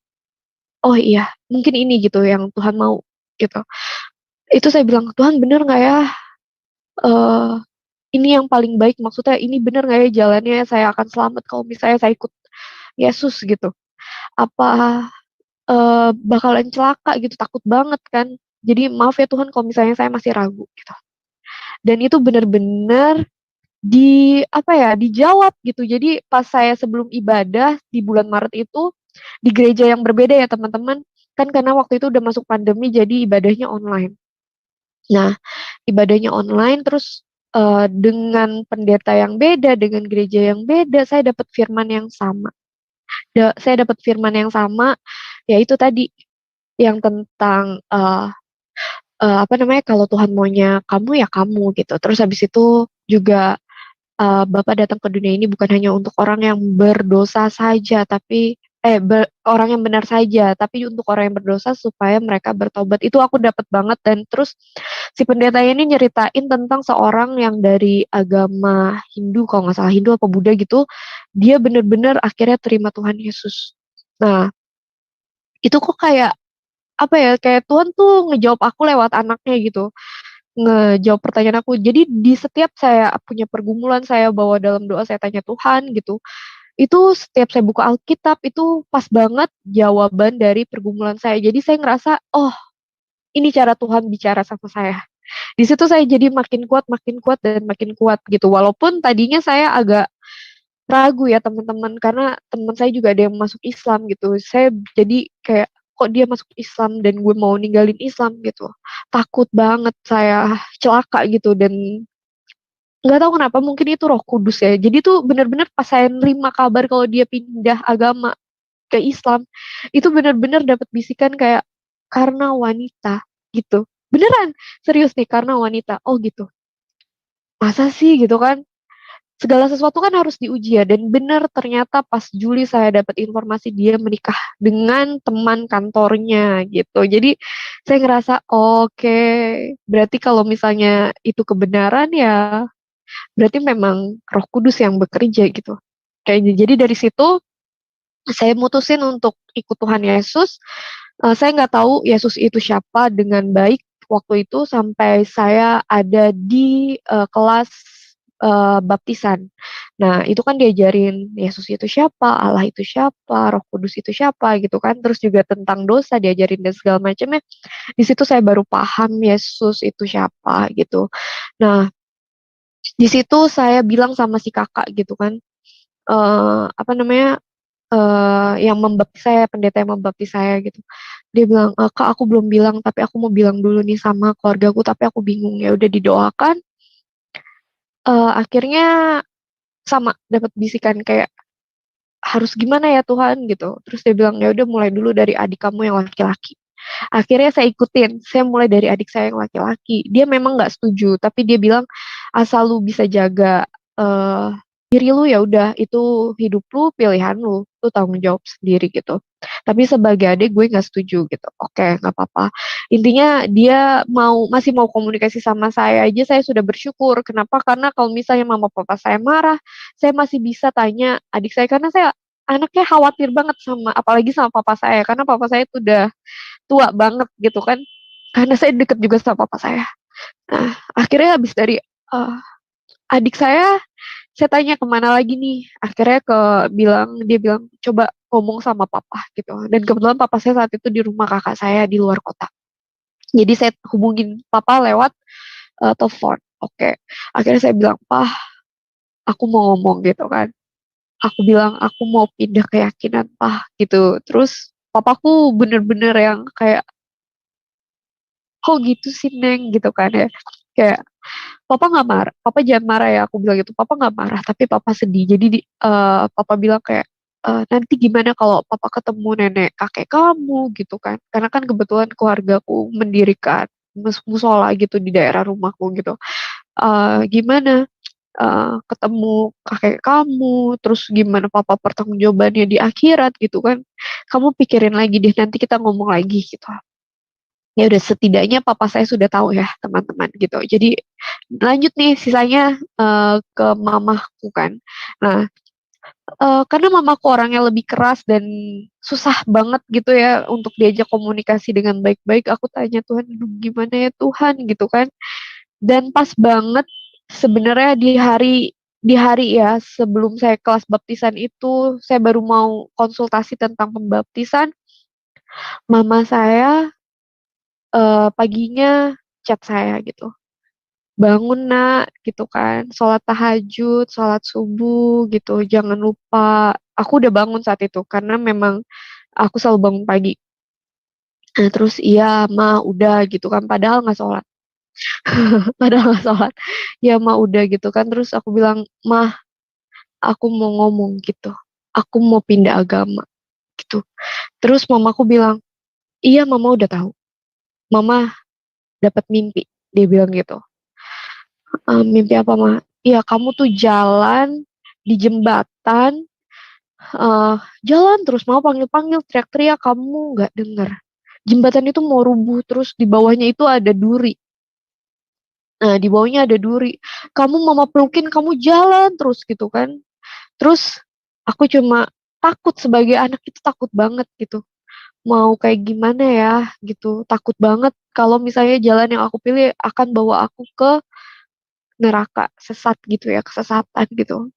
"Oh iya, mungkin ini gitu yang Tuhan mau," gitu. Itu saya bilang, "Tuhan bener nggak ya, eee, ini yang paling baik, maksudnya ini bener nggak ya jalannya, saya akan selamat kalau misalnya saya ikut Yesus," gitu. Apa, bakalan celaka gitu, takut banget kan. Jadi, "Maaf ya Tuhan kalau misalnya saya masih ragu," gitu. Dan itu bener-bener apa ya, dijawab gitu. Jadi pas saya sebelum ibadah di bulan Maret itu, di gereja yang berbeda ya teman-teman, kan karena waktu itu udah masuk pandemi jadi ibadahnya online. Nah, ibadahnya online terus, dengan pendeta yang beda, dengan gereja yang beda, saya dapat firman yang sama. Saya dapat firman yang sama, yaitu tadi, yang tentang, apa namanya, kalau Tuhan maunya kamu, ya kamu, gitu. Terus habis itu juga, Bapa datang ke dunia ini bukan hanya untuk orang yang berdosa saja, tapi orang yang benar saja, tapi untuk orang yang berdosa supaya mereka bertobat. Itu aku dapat banget dan terus si pendeta ini nyeritain tentang seorang yang dari agama Hindu, kalau nggak salah Hindu apa Buddha gitu, dia bener-bener akhirnya terima Tuhan Yesus. Nah, itu kok kayak, apa ya, kayak Tuhan tuh ngejawab aku lewat anaknya gitu. Ngejawab pertanyaan aku. Jadi di setiap saya punya pergumulan, saya bawa dalam doa, saya tanya Tuhan gitu, itu setiap saya buka Alkitab itu pas banget jawaban dari pergumulan saya. Jadi saya ngerasa, "Oh, ini cara Tuhan bicara sama saya." Di situ saya jadi makin kuat dan makin kuat gitu. Walaupun tadinya saya agak ragu ya teman-teman, karena teman saya juga ada yang masuk Islam gitu. Saya jadi kayak, kok dia masuk Islam dan gue mau ninggalin Islam gitu. Takut banget saya celaka gitu dan nggak tahu kenapa mungkin itu Roh Kudus ya. Jadi tuh bener-bener pas saya nerima kabar kalau dia pindah agama ke Islam, itu bener-bener dapat bisikan kayak, "Karena wanita," gitu. Beneran, serius nih, "Karena wanita." Oh gitu, masa sih gitu kan. segala sesuatu kan harus diuji ya, dan benar ternyata pas Juli saya dapat informasi dia menikah dengan teman kantornya gitu. Jadi saya ngerasa oke, berarti kalau misalnya itu kebenaran ya berarti memang Roh Kudus yang bekerja gitu. Kayak jadi dari situ saya mutusin untuk ikut Tuhan Yesus. Saya nggak tahu Yesus itu siapa dengan baik waktu itu sampai saya ada di kelas baptisan. Nah, itu kan diajarin Yesus itu siapa, Allah itu siapa, Roh Kudus itu siapa gitu kan. Terus juga tentang dosa diajarin dan segala macamnya. Di situ saya baru paham Yesus itu siapa gitu. Nah, di situ saya bilang sama si kakak gitu kan, apa namanya, yang membaptis saya, pendeta yang membaptis saya gitu. Dia bilang, "Kak, aku belum bilang, tapi aku mau bilang dulu nih sama keluargaku, tapi aku bingung." Ya udah didoakan, akhirnya sama dapat bisikan kayak, "Harus gimana ya Tuhan?" gitu. Terus dia bilang, "Ya udah mulai dulu dari adik kamu yang laki-laki." Akhirnya saya ikutin, saya mulai dari adik saya yang laki-laki. Dia memang nggak setuju, tapi dia bilang, "Asal lu bisa jaga, eee, diri lu, ya udah itu hidup lu, pilihan lu tanggung jawab sendiri," gitu. Tapi sebagai adik gue nggak setuju gitu. Oke, nggak apa-apa. Intinya dia masih mau komunikasi sama saya aja saya sudah bersyukur. Kenapa? Karena kalau misalnya mama papa saya marah, saya masih bisa tanya adik saya, karena saya anaknya khawatir banget sama apalagi sama papa saya, karena papa saya itu udah tua banget gitu kan, karena saya deket juga sama papa saya. Nah, akhirnya habis dari, adik saya tanya kemana lagi nih, akhirnya dia bilang, "Coba ngomong sama papa," gitu. Dan kebetulan papa saya saat itu di rumah kakak saya di luar kota. Jadi saya hubungin papa lewat, telepon. Oke, akhirnya saya bilang, "Pah, aku mau ngomong," gitu kan. Aku bilang, "Aku mau pindah keyakinan, Pah," gitu. Terus papaku bener-bener yang kayak, "Kok gitu sih, Neng?" Gitu kan ya. Kayak, "Papa nggak marah, papa jangan marah ya," aku bilang gitu, "Papa nggak marah, tapi papa sedih." Jadi papa bilang kayak, "Nanti gimana kalau papa ketemu nenek kakek kamu?" Gitu kan. Karena kan kebetulan keluargaku mendirikan musola gitu di daerah rumahku gitu. "Gimana, ketemu kakek kamu, terus gimana papa pertanggungjawabannya di akhirat?" Gitu kan. "Kamu pikirin lagi deh, nanti kita ngomong lagi," gitu. Ya udah setidaknya papa saya sudah tahu ya teman-teman gitu. Jadi lanjut nih sisanya, ke mamaku kan. Nah, karena mamaku orangnya lebih keras dan susah banget gitu ya untuk diajak komunikasi dengan baik-baik, aku tanya, "Tuhan, aduh gimana ya Tuhan?" Gitu kan. Dan pas banget sebenarnya di hari ya sebelum saya kelas baptisan itu, saya baru mau konsultasi tentang pembaptisan, mama saya paginya chat saya gitu, "Bangun Nak," gitu kan, "sholat tahajud, sholat subuh gitu, jangan lupa." Aku udah bangun saat itu, karena memang aku selalu bangun pagi. Nah terus, "Iya Ma, udah," gitu kan, padahal nggak sholat, padahal nggak sholat. "Ya Ma, udah," gitu kan, terus aku bilang, "Mah, aku mau ngomong," gitu, "aku mau pindah agama," gitu. Terus mamaku bilang, "Iya Mama udah tahu, Mama dapat mimpi," dia bilang gitu. "Mimpi apa, Ma?" "Iya, kamu tuh jalan di jembatan, eee, jalan terus mau panggil-panggil, teriak-teriak, kamu nggak denger. Jembatan itu mau rubuh, terus di bawahnya itu ada duri. Nah, di bawahnya ada duri. Kamu Mama pelukin, kamu jalan terus," gitu kan. Terus aku cuma takut, sebagai anak itu takut banget gitu. Mau kayak gimana ya gitu, takut banget kalau misalnya jalan yang aku pilih akan bawa aku ke neraka, sesat gitu ya, kesesatan gitu.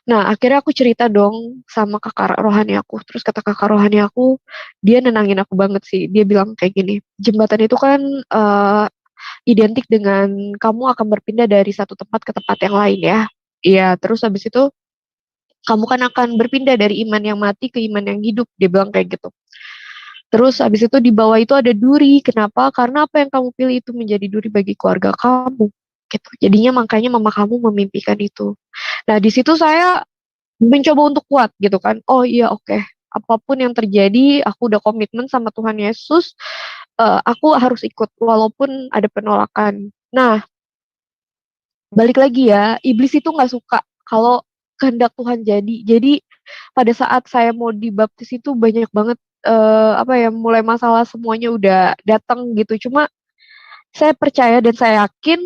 Nah, akhirnya aku cerita dong sama kakak rohani aku, terus kata kakak rohani aku, dia nenangin aku banget sih, dia bilang kayak gini, "Jembatan itu kan, identik dengan kamu akan berpindah dari satu tempat ke tempat yang lain ya. Iya, terus habis itu kamu kan akan berpindah dari iman yang mati ke iman yang hidup," dia bilang kayak gitu. Terus habis itu di bawah itu ada duri, kenapa? Karena apa yang kamu pilih itu menjadi duri bagi keluarga kamu, gitu. Jadinya makanya mama kamu memimpikan itu. Nah, di situ saya mencoba untuk kuat gitu kan. Oh iya, oke, apapun yang terjadi aku udah komitmen sama Tuhan Yesus, aku harus ikut walaupun ada penolakan. Nah, balik lagi ya, iblis itu nggak suka kalau kehendak Tuhan jadi. Jadi pada saat saya mau dibaptis itu banyak banget mulai masalah semuanya udah datang gitu. Cuma saya percaya dan saya yakin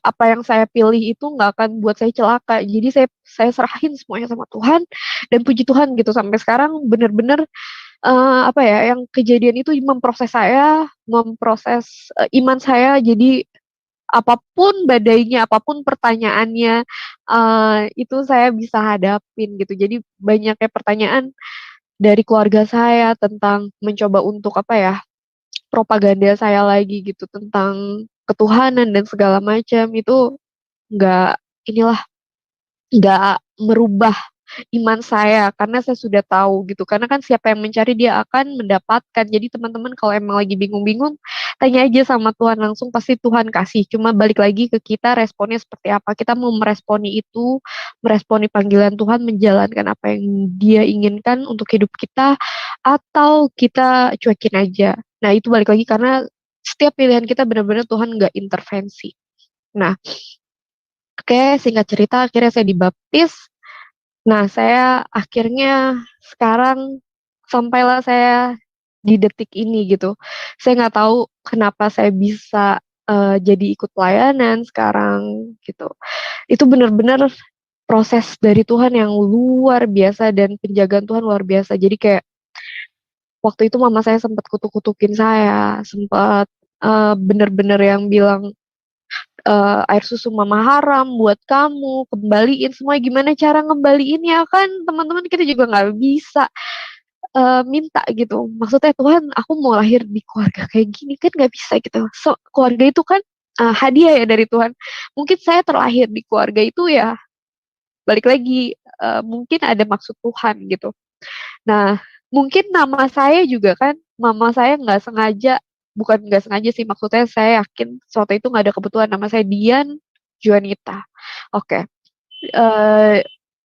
apa yang saya pilih itu nggak akan buat saya celaka. Jadi saya serahin semuanya sama Tuhan dan puji Tuhan gitu sampai sekarang bener-bener yang kejadian itu memproses iman saya. Jadi apapun badainya, apapun pertanyaannya, itu saya bisa hadapin gitu. Jadi banyaknya pertanyaan dari keluarga saya tentang mencoba untuk propaganda saya lagi gitu tentang ketuhanan dan segala macam itu nggak inilah nggak merubah iman saya karena saya sudah tahu gitu karena kan siapa yang mencari dia akan mendapatkan. Jadi teman-teman kalau emang lagi bingung-bingung tanya aja sama Tuhan langsung, pasti Tuhan kasih. Cuma balik lagi ke kita responnya seperti apa, kita mau meresponi panggilan Tuhan, menjalankan apa yang dia inginkan untuk hidup kita atau kita cuekin aja. Nah itu balik lagi karena setiap pilihan kita benar-benar Tuhan nggak intervensi. Nah oke, singkat cerita akhirnya saya dibaptis. Nah, saya akhirnya sekarang sampailah saya di detik ini gitu. Saya nggak tahu kenapa saya bisa jadi ikut pelayanan sekarang gitu. Itu benar-benar proses dari Tuhan yang luar biasa dan penjagaan Tuhan luar biasa. Jadi kayak waktu itu mama saya sempat kutuk-kutukin saya, sempat bener-bener yang bilang air susu mama haram buat kamu, kembaliin semua. Gimana cara ngembaliinnya kan teman-teman kita juga nggak bisa minta gitu. Maksudnya Tuhan, aku mau lahir di keluarga kayak gini kan nggak bisa gitu. So, keluarga itu kan hadiah ya dari Tuhan. Mungkin saya terlahir di keluarga itu ya balik lagi mungkin ada maksud Tuhan gitu. Nah, mungkin nama saya juga kan, mama saya bukan nggak sengaja sih, maksudnya saya yakin suatu itu nggak ada kebetulan, nama saya Dian Juanita. Oke.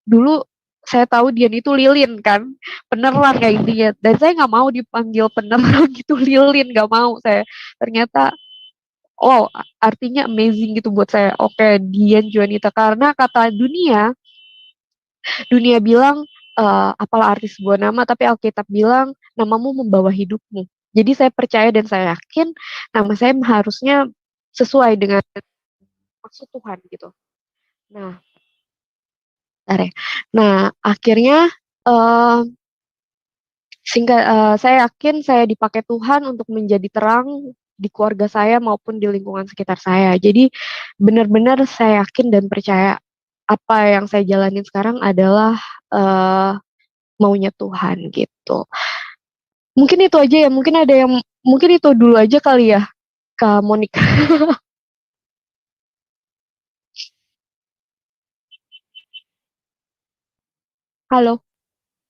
Dulu saya tahu Dian itu lilin kan, peneran kayak intinya, dan saya nggak mau dipanggil peneran gitu, lilin, nggak mau saya. Ternyata, oh artinya amazing gitu buat saya. Oke, Dian Juanita, karena kata dunia bilang apalah arti sebuah nama, tapi Alkitab bilang namamu membawa hidupmu. Jadi saya percaya dan saya yakin nama saya harusnya sesuai dengan maksud Tuhan gitu. Nah, bentar ya. Nah akhirnya eh, saya yakin saya dipakai Tuhan untuk menjadi terang di keluarga saya maupun di lingkungan sekitar saya. Jadi benar-benar saya yakin dan percaya apa yang saya jalanin sekarang adalah maunya Tuhan gitu. Mungkin itu aja ya, mungkin itu dulu aja kali ya, Kak Monica. Halo.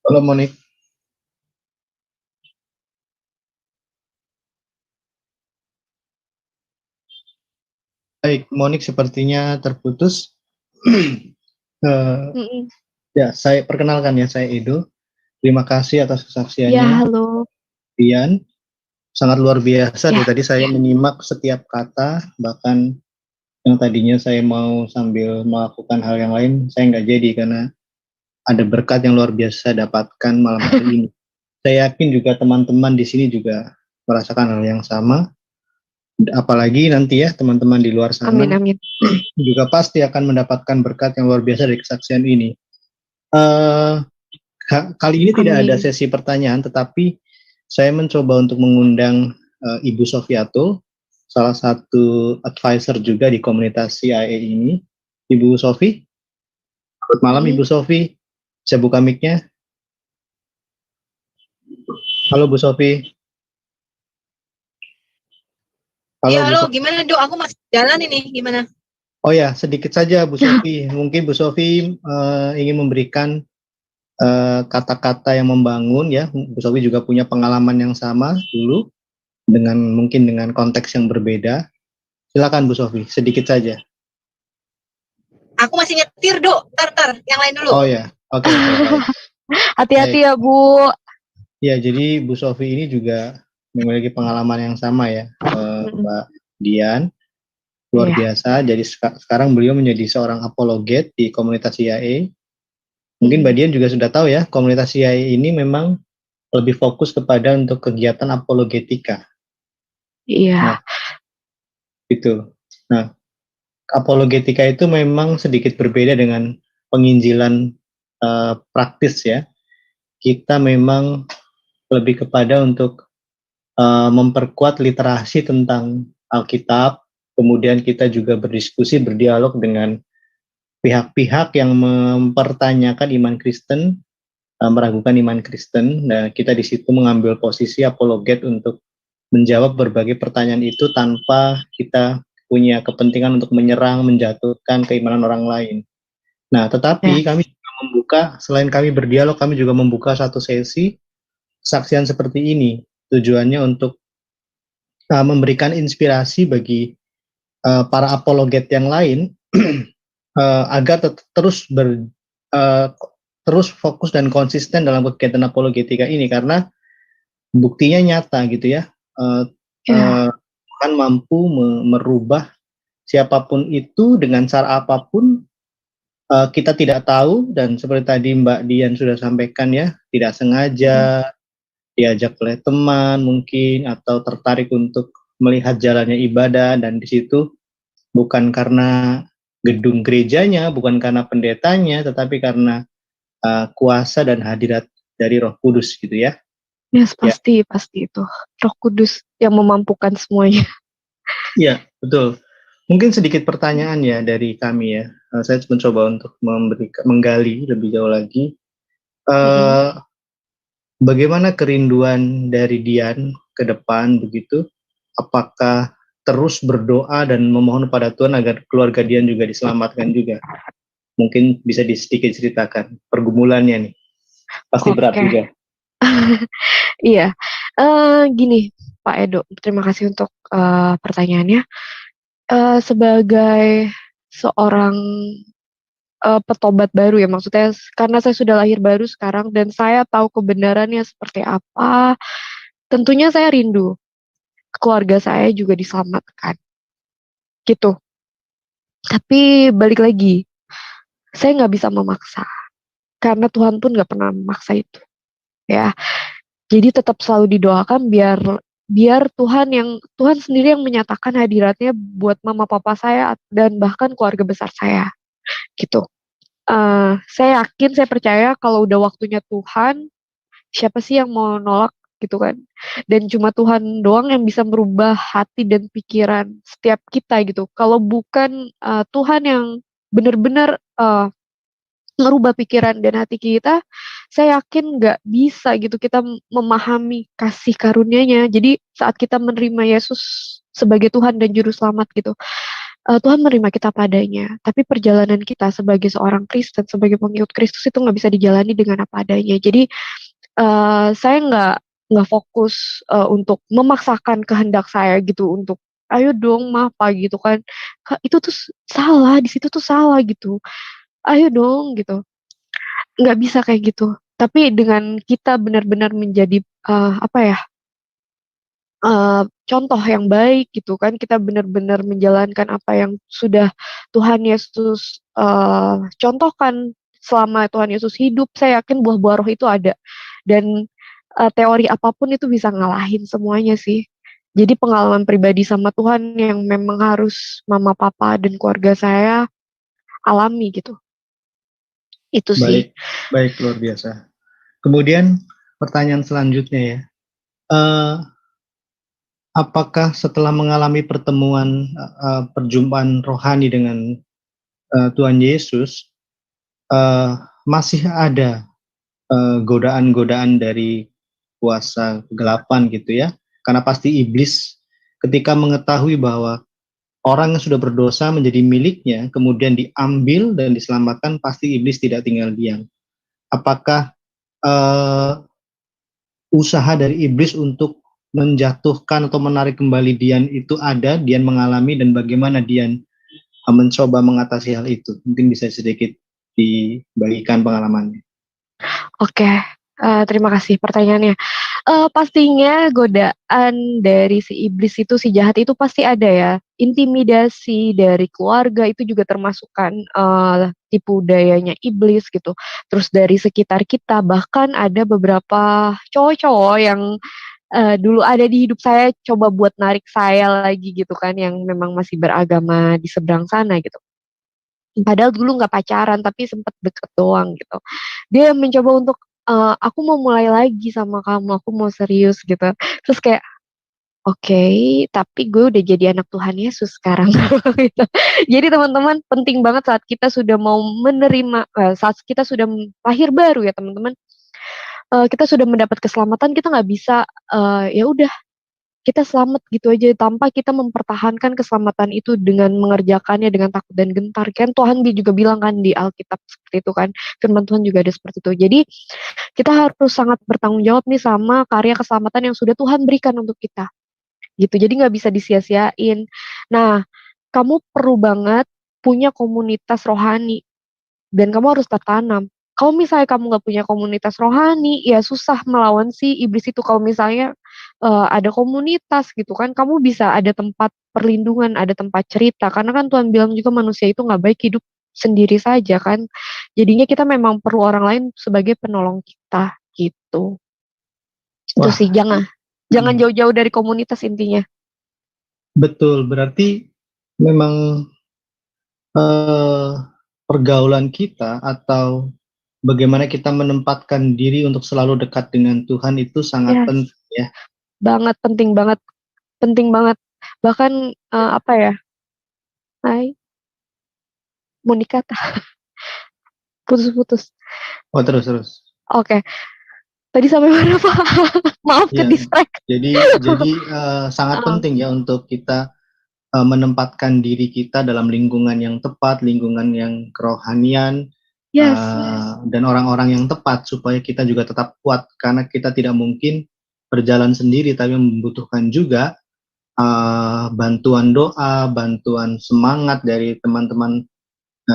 Halo Monik. Baik, Monik sepertinya terputus. Mm-mm. Ya, saya perkenalkan ya, saya Edo. Terima kasih atas Ya, kesaksiannya, halo. Dian. Sangat luar biasa. Ya, Dari tadi saya menyimak setiap kata, bahkan yang tadinya saya mau sambil melakukan hal yang lain, saya nggak jadi karena ada berkat yang luar biasa saya dapatkan malam hari ini. Saya yakin juga teman-teman di sini juga merasakan hal yang sama. Apalagi nanti ya teman-teman di luar amin, sana amin. juga pasti akan mendapatkan berkat yang luar biasa dari kesaksian ini. Eh, Kali ini tidak ada Amin. sesi pertanyaan, tetapi saya mencoba untuk mengundang Ibu Sofiatul, salah satu advisor juga di komunitas CIA ini. Ibu Sofi, selamat malam Ibu Sofi. Saya buka mic-nya. Halo Bu Sofi. Iya, Bu halo, Sofi. gimana Dok? Aku masih jalan ini, gimana? Oh ya, sedikit saja Bu Sofi. Mungkin Bu Sofi ingin memberikan kata-kata yang membangun ya. Bu Sofi juga punya pengalaman yang sama dulu mungkin dengan konteks yang berbeda. Silakan Bu Sofi, sedikit saja. Aku masih nyetir, Dok. Ntar, yang lain dulu. Oh ya, oke, baik. Hati-hati ya, Bu. Ya, jadi Bu Sofi ini juga memiliki pengalaman yang sama ya, Mbak Dian. luar Iya. biasa. Jadi sekarang beliau menjadi seorang apologet di komunitas IAE. Mungkin Mbak Dian juga sudah tahu ya, komunitas IAE ini memang lebih fokus kepada untuk kegiatan apologetika. Iya. Gitu. Nah, apologetika itu memang sedikit berbeda dengan penginjilan praktis ya. Kita memang lebih kepada untuk memperkuat literasi tentang Alkitab, kemudian kita juga berdiskusi, berdialog dengan pihak-pihak yang mempertanyakan iman Kristen, meragukan iman Kristen. Nah, kita di situ mengambil posisi apologet untuk menjawab berbagai pertanyaan itu tanpa kita punya kepentingan untuk menyerang, menjatuhkan keimanan orang lain. Nah, tetapi Yes. kami juga membuka, selain kami berdialog, kami juga membuka satu sesi kesaksian seperti ini. Tujuannya untuk memberikan inspirasi bagi para apologet yang lain agar terus fokus dan konsisten dalam kegiatan apologetika ini, karena buktinya nyata gitu ya. Iya. Tuhan mampu merubah siapapun itu dengan cara apapun. Kita tidak tahu, dan seperti tadi Mbak Dian sudah sampaikan ya, tidak sengaja diajak oleh teman mungkin, atau tertarik untuk melihat jalannya ibadah, dan di situ bukan karena gedung gerejanya, bukan karena pendetanya, tetapi karena kuasa dan hadirat dari Roh Kudus gitu ya. Yes, pasti itu. Roh Kudus yang memampukan semuanya. Iya, betul. Mungkin sedikit pertanyaan ya dari kami ya. Saya mencoba untuk menggali lebih jauh lagi. Bagaimana kerinduan dari Dian ke depan begitu? Apakah terus berdoa dan memohon pada Tuhan agar keluarga Dian juga diselamatkan juga? Mungkin bisa sedikit ceritakan pergumulannya nih. Pasti berat Oke. juga. Iya. Gini, Pak Edo, terima kasih untuk pertanyaannya. Sebagai seorang petobat baru ya, maksudnya karena saya sudah lahir baru sekarang dan saya tahu kebenarannya seperti apa, tentunya saya rindu keluarga saya juga diselamatkan, gitu. Tapi balik lagi, saya nggak bisa memaksa, karena Tuhan pun nggak pernah memaksa itu, ya. Jadi tetap selalu didoakan biar Tuhan sendiri yang menyatakan hadiratnya buat mama papa saya dan bahkan keluarga besar saya, gitu. Saya yakin, saya percaya kalau udah waktunya Tuhan, siapa sih yang mau nolak gitu kan? Dan cuma Tuhan doang yang bisa merubah hati dan pikiran setiap kita gitu. Kalau bukan Tuhan yang benar-benar merubah pikiran dan hati kita, saya yakin nggak bisa gitu kita memahami kasih karunia-Nya. Jadi saat kita menerima Yesus sebagai Tuhan dan Juru Selamat gitu, Tuhan menerima kita padanya. Tapi perjalanan kita sebagai seorang Kristen, sebagai pengikut Kristus itu nggak bisa dijalani dengan apa adanya. Jadi saya nggak fokus untuk memaksakan kehendak saya gitu untuk ayo dong maaf Pak gitu kan. Itu tuh salah, di situ tuh salah gitu. Ayo dong gitu. Nggak bisa kayak gitu. Tapi dengan kita benar-benar menjadi apa ya? Contoh yang baik gitu kan, kita benar-benar menjalankan apa yang sudah Tuhan Yesus contohkan selama Tuhan Yesus hidup. Saya yakin buah-buah roh itu ada, dan teori apapun itu bisa ngalahin semuanya sih. Jadi pengalaman pribadi sama Tuhan yang memang harus mama papa dan keluarga saya alami gitu. Itu sih. Baik, luar biasa. Kemudian pertanyaan selanjutnya ya. Apakah setelah mengalami perjumpaan rohani dengan Tuhan Yesus, masih ada godaan-godaan dari kuasa kegelapan gitu ya? Karena pasti iblis ketika mengetahui bahwa orang yang sudah berdosa menjadi miliknya, kemudian diambil dan diselamatkan, pasti iblis tidak tinggal diam. Apakah usaha dari iblis untuk menjatuhkan atau menarik kembali Dian itu ada, Dian mengalami, dan bagaimana Dian mencoba mengatasi hal itu? Mungkin bisa sedikit dibagikan pengalamannya. Oke, terima kasih pertanyaannya. Pastinya godaan dari si iblis itu, si jahat itu pasti ada ya. intimidasi dari keluarga itu juga termasuk kan tipu dayanya iblis gitu. Terus dari sekitar kita bahkan ada beberapa cowok-cowok yang dulu ada di hidup saya coba buat narik saya lagi gitu kan yang memang masih beragama di seberang sana gitu. Padahal dulu nggak pacaran tapi sempet deket doang gitu. Dia mencoba untuk aku mau mulai lagi sama kamu, aku mau serius gitu. Terus kayak oke, tapi gue udah jadi anak Tuhan Yesus sekarang. Gitu. Jadi teman-teman penting banget saat kita sudah mau menerima, saat kita sudah lahir baru ya teman-teman, kita sudah mendapat keselamatan, kita nggak bisa ya udah kita selamat gitu aja tanpa kita mempertahankan keselamatan itu dengan mengerjakannya dengan takut dan gentar. Kan Tuhan dia juga bilang kan di Alkitab seperti itu kan, firman Tuhan juga ada seperti itu. Jadi kita harus sangat bertanggung jawab nih sama karya keselamatan yang sudah Tuhan berikan untuk kita gitu. Jadi nggak bisa disia-siain. Nah, kamu perlu banget punya komunitas rohani dan kamu harus tertanam. Kalau misalnya kamu nggak punya komunitas rohani, ya susah melawan si iblis itu. Kalau misalnya ada komunitas gitu kan, kamu bisa ada tempat perlindungan, ada tempat cerita. Karena kan Tuhan bilang juga manusia itu nggak baik hidup sendiri saja kan. Jadinya kita memang perlu orang lain sebagai penolong kita gitu. Itu Wah, sih jangan jauh-jauh dari komunitas intinya. betul. Berarti memang eh, pergaulan kita atau bagaimana kita menempatkan diri untuk selalu dekat dengan Tuhan itu sangat Yes, penting ya. banget penting banget. Bahkan apa ya? Hai, mau nikah putus-putus. Oh, terus. Oke, tadi sampai mana Pak? Maaf ke Ya, distract. jadi sangat Ah, penting ya untuk kita menempatkan diri kita dalam lingkungan yang tepat, lingkungan yang kerohanian, yes, dan orang-orang yang tepat supaya kita juga tetap kuat karena kita tidak mungkin berjalan sendiri tapi membutuhkan juga bantuan doa, bantuan semangat dari teman-teman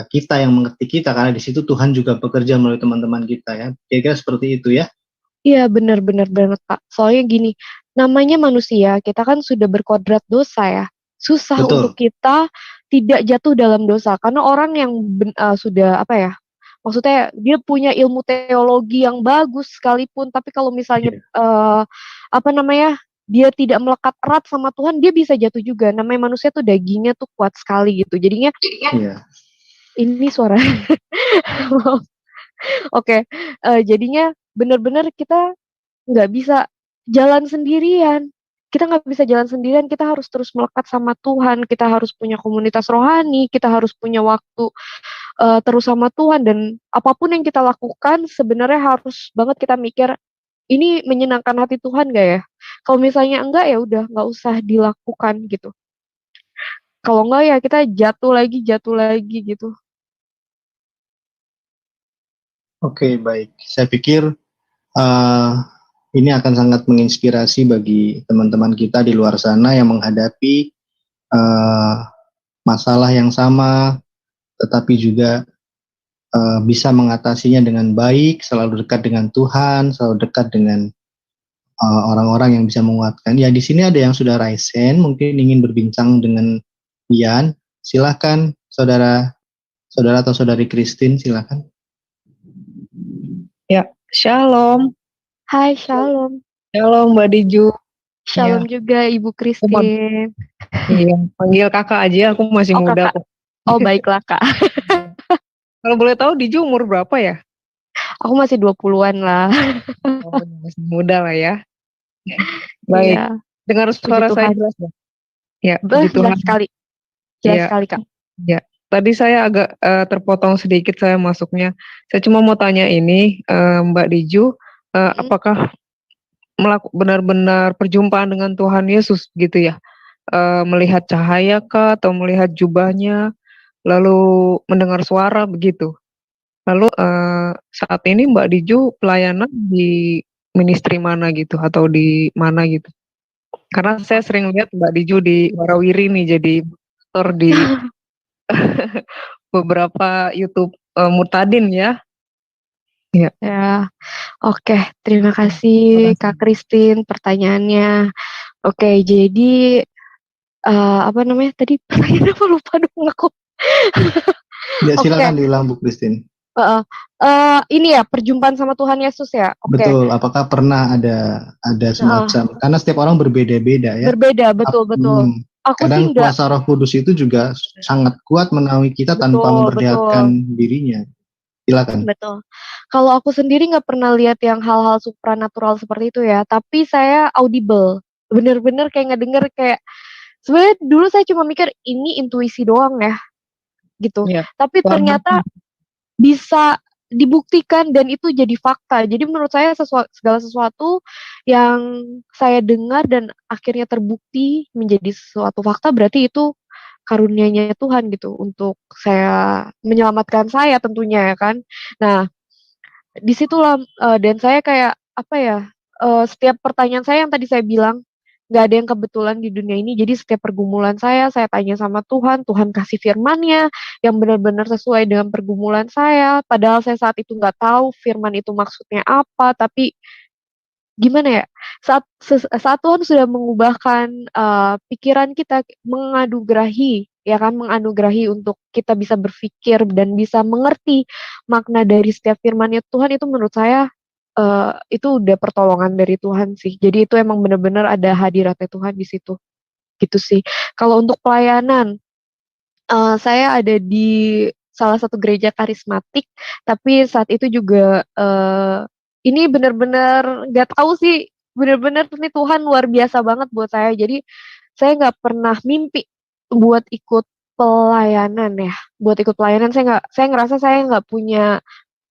kita yang mengerti kita karena di situ Tuhan juga bekerja melalui teman-teman kita ya. Kira-kira seperti itu ya. iya benar-benar banget Pak. Soalnya gini, namanya manusia, kita kan sudah berkodrat dosa ya. Susah untuk Betul. kita tidak jatuh dalam dosa. Karena orang yang sudah apa ya? Maksudnya dia punya ilmu teologi yang bagus sekalipun, tapi kalau misalnya Iya. apa namanya? Dia tidak melekat erat sama Tuhan, dia bisa jatuh juga. Namanya manusia tuh dagingnya tuh kuat sekali gitu. Jadinya Iya. ini suara. Oke, jadinya benar-benar kita nggak bisa jalan sendirian. Kita nggak bisa jalan sendirian, kita harus terus melekat sama Tuhan, kita harus punya komunitas rohani, kita harus punya waktu terus sama Tuhan dan apapun yang kita lakukan sebenarnya harus banget kita mikir ini menyenangkan hati Tuhan gak ya? Kalau misalnya enggak ya udah nggak usah dilakukan gitu. Kalau enggak ya kita jatuh lagi gitu. Oke, baik. Saya pikir uh, ini akan sangat menginspirasi bagi teman-teman kita di luar sana yang menghadapi uh, masalah yang sama, tetapi juga bisa mengatasinya dengan baik, selalu dekat dengan Tuhan, selalu dekat dengan orang-orang yang bisa menguatkan. Ya, di sini ada yang sudah raise hand, mungkin ingin berbincang dengan Ian. Silakan, saudara atau saudari Christine, silakan. Ya, shalom. Hai, shalom. Shalom Mbak Diju. Shalom juga Ibu Christine. Iya, panggil kakak aja, aku masih Oh muda kakak. kok. Oh baiklah kak. Kalau boleh tahu Diju umur berapa ya? Aku masih 20-an lah. Oh, masih muda lah ya. Baik, Iya. dengar Puji suara saya Tuhan. jelas ya? Ya, puji Jelas Tuhan. sekali. Jelas Iya. sekali kak. Ya, tadi saya agak terpotong sedikit saya masuknya. Saya cuma mau tanya ini, Mbak Diju, apakah benar-benar perjumpaan dengan Tuhan Yesus gitu ya? Melihat cahaya kah atau melihat jubahnya, lalu mendengar suara begitu? Lalu saat ini Mbak Diju pelayanan di ministry mana gitu atau di mana gitu? Karena saya sering lihat Mbak Diju di Warawiri nih jadi aktor di beberapa YouTube Murtadin ya. Iya. Ya. Oke. Terima kasih Kak Christine pertanyaannya. Oke. Jadi apa namanya tadi pertanyaannya apa lupa dong aku. Ya Oke, silakan diulang Bu Christine. heeh. Ini ya perjumpaan sama Tuhan Yesus ya. Oke. Betul, apakah pernah ada Heeh. semacam, karena setiap orang berbeda-beda ya. Berbeda, betul-betul. Aku sih Kadang nggak, kuasa Roh Kudus itu juga sangat kuat menaungi kita tanpa betul, betul, memperlihatkan dirinya. Silakan. betul. Kalau aku sendiri nggak pernah lihat yang hal-hal supranatural seperti itu ya, tapi saya audible. Bener-bener kayak ngedenger kayak, sebenarnya dulu saya cuma mikir ini intuisi doang ya, gitu. Ya. Tapi Karena ternyata bisa dibuktikan dan itu jadi fakta. Jadi menurut saya segala sesuatu yang saya dengar dan akhirnya terbukti menjadi suatu fakta berarti itu karunia-Nya Tuhan gitu untuk saya menyelamatkan saya tentunya ya kan. Nah, disitulah dan saya kayak apa ya, setiap pertanyaan saya yang tadi saya bilang nggak ada yang kebetulan di dunia ini. Jadi setiap pergumulan saya tanya sama Tuhan, Tuhan kasih firman-Nya yang benar-benar sesuai dengan pergumulan saya. Padahal saya saat itu nggak tahu firman itu maksudnya apa, tapi gimana ya, saat Tuhan sudah mengubahkan pikiran kita, menganugerahi ya kan, menganugerahi untuk kita bisa berpikir dan bisa mengerti makna dari setiap firman-Nya Tuhan, itu menurut saya itu udah pertolongan dari Tuhan sih. Jadi itu emang benar-benar ada hadiratnya Tuhan di situ gitu sih. Kalau untuk pelayanan, saya ada di salah satu gereja karismatik, tapi saat itu juga ini benar-benar nggak tahu sih, benar-benar ini Tuhan luar biasa banget buat saya. Jadi saya nggak pernah mimpi buat ikut pelayanan ya, buat ikut pelayanan saya ngerasa saya nggak punya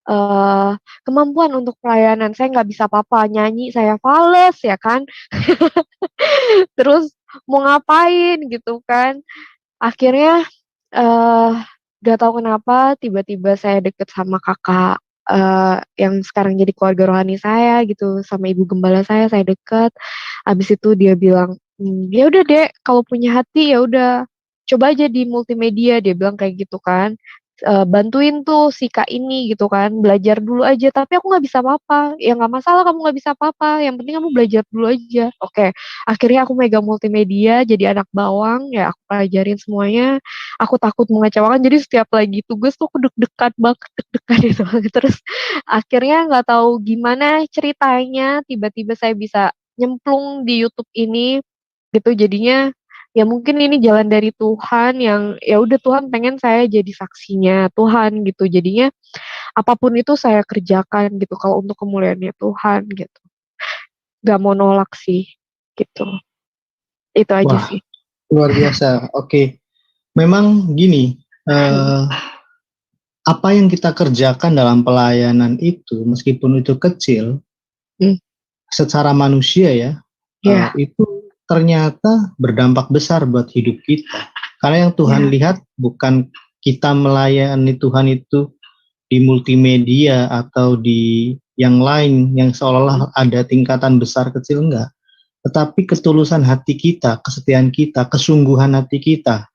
eh kemampuan untuk pelayanan. Saya nggak bisa apa-apa, nyanyi saya fales ya kan. Terus mau ngapain gitu kan. Akhirnya eh gak tahu kenapa tiba-tiba saya deket sama kakak yang sekarang jadi keluarga rohani saya gitu, sama ibu gembala saya deket. Abis itu dia bilang, ya udah dek, kalau punya hati ya udah coba aja di multimedia, dia bilang kayak gitu kan. Bantuin tuh si kak ini gitu kan, belajar dulu aja. Tapi aku nggak bisa apa-apa. Ya nggak masalah kamu nggak bisa apa-apa. Yang penting kamu belajar dulu aja. Oke, akhirnya aku megang multimedia, jadi anak bawang ya, aku pelajarin semuanya. Aku takut mengecewakan, jadi setiap lagi tugas tuh aku deg-degan banget, deg-degan itu. Terus akhirnya nggak tahu gimana ceritanya, tiba-tiba saya bisa nyemplung di YouTube ini gitu. Jadinya ya mungkin ini jalan dari Tuhan yang ya udah, Tuhan pengen saya jadi saksinya Tuhan gitu. Jadinya apapun itu saya kerjakan gitu kalau untuk kemuliaannya Tuhan gitu. Gak mau nolak sih gitu. Itu aja Wah, sih. luar biasa. Oke, memang gini, apa yang kita kerjakan dalam pelayanan itu, meskipun itu kecil, Hmm. secara manusia ya, Ya, itu ternyata berdampak besar buat hidup kita. Karena yang Tuhan ya, lihat bukan kita melayani Tuhan itu di multimedia atau di yang lain yang seolah-olah ada tingkatan besar kecil, enggak. Tetapi ketulusan hati kita, kesetiaan kita, kesungguhan hati kita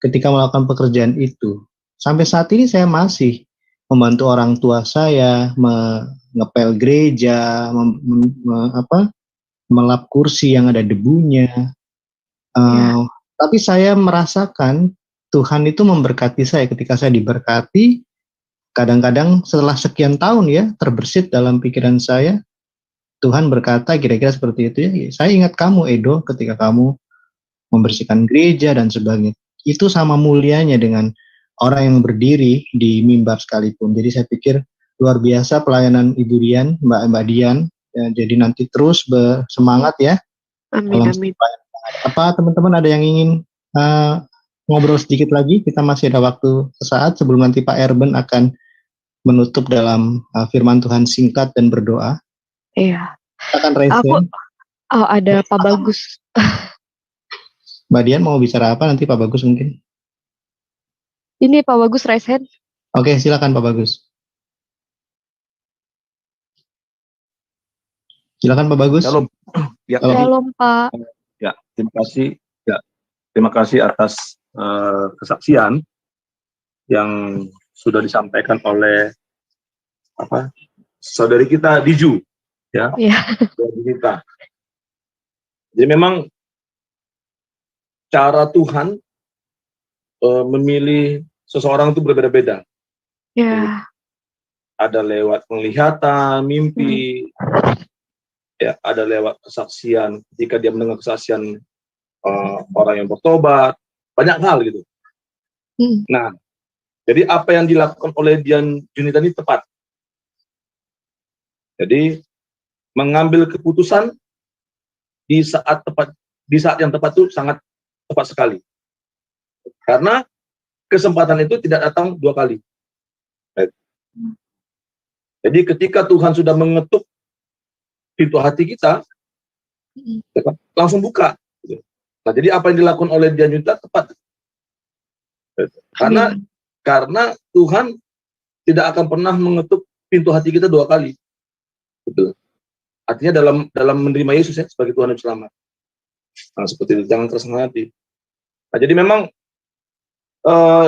ketika melakukan pekerjaan itu. Sampai saat ini saya masih membantu orang tua saya ngepel gereja, melap kursi yang ada debunya. ya, Tapi saya merasakan Tuhan itu memberkati saya ketika saya diberkati. Kadang-kadang setelah sekian tahun ya, terbersit dalam pikiran saya, Tuhan berkata kira-kira seperti itu ya. Saya ingat kamu Edo ketika kamu membersihkan gereja dan sebagainya. Itu sama mulianya dengan orang yang berdiri di mimbar sekalipun. Jadi saya pikir luar biasa pelayanan Ibu Dian, Mbak Dian. Ya, jadi nanti terus bersemangat ya amin, dalam amin. apa teman-teman ada yang ingin ngobrol sedikit lagi? Kita masih ada waktu sesaat sebelum nanti Pak Erben akan menutup dalam firman Tuhan singkat dan berdoa. Iya, Akan raise aku hand. ada Pak Bagus. Mbak Dian mau bicara apa nanti Pak Bagus mungkin? Ini Pak Bagus raise hand. Oke, silakan Pak Bagus. Silakan Pak Bagus. Shalom. Ya, Shalom. Shalom Pak. ya, terima kasih. Ya, terima kasih atas kesaksian yang sudah disampaikan oleh saudari kita Diju, ya, Iya. saudari kita. Jadi memang cara Tuhan memilih seseorang itu berbeda-beda. Ya. Ada lewat penglihatan, mimpi, ya, ada lewat kesaksian. Ketika dia mendengar kesaksian orang yang bertobat, banyak hal gitu. Nah, jadi apa yang dilakukan oleh Dian Junita ini tepat. Jadi mengambil keputusan di saat yang tepat itu sangat tepat sekali. Karena kesempatan itu tidak datang 2 kali. Jadi ketika Tuhan sudah mengetuk pintu hati kita, langsung buka. Nah, jadi apa yang dilakukan oleh Dian Junita tepat. Karena Tuhan tidak akan pernah mengetuk pintu hati kita 2 kali. Betul. Artinya dalam menerima Yesus ya sebagai Tuhan dan Selamat. Nah, seperti itu, jangan keras hati. Nah, jadi memang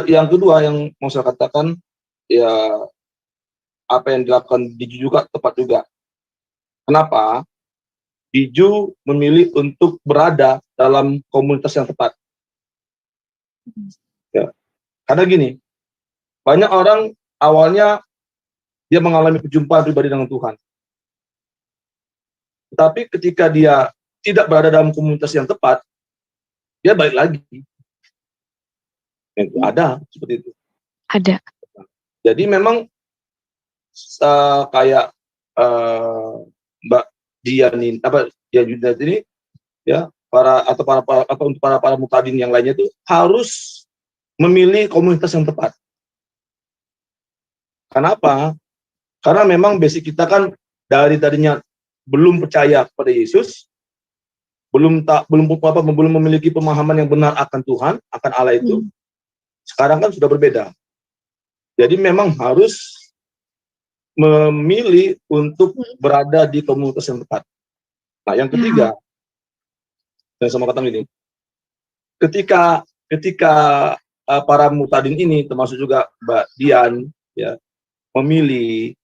yang kedua yang mau saya katakan, ya apa yang dilakukan Diju juga tepat juga. Kenapa? Diju memilih untuk berada dalam komunitas yang tepat. Ya. Karena gini, banyak orang awalnya dia mengalami perjumpaan pribadi dengan Tuhan. Tapi ketika dia tidak berada dalam komunitas yang tepat, dia balik lagi. Ada seperti itu. Ada. Jadi memang kayak Mbak Dian Junita ini, ya, untuk para mutadin yang lainnya itu harus memilih komunitas yang tepat. Kenapa? Karena memang basic kita kan dari tadinya belum percaya kepada Yesus, belum memiliki pemahaman yang benar akan Tuhan, akan Allah itu. Sekarang kan sudah berbeda. Jadi memang harus memilih untuk berada di komunitas yang tepat. Nah, yang ketiga, dan sama kata ini, ketika para mutadin ini, termasuk juga Mbak Dian, ya, memilih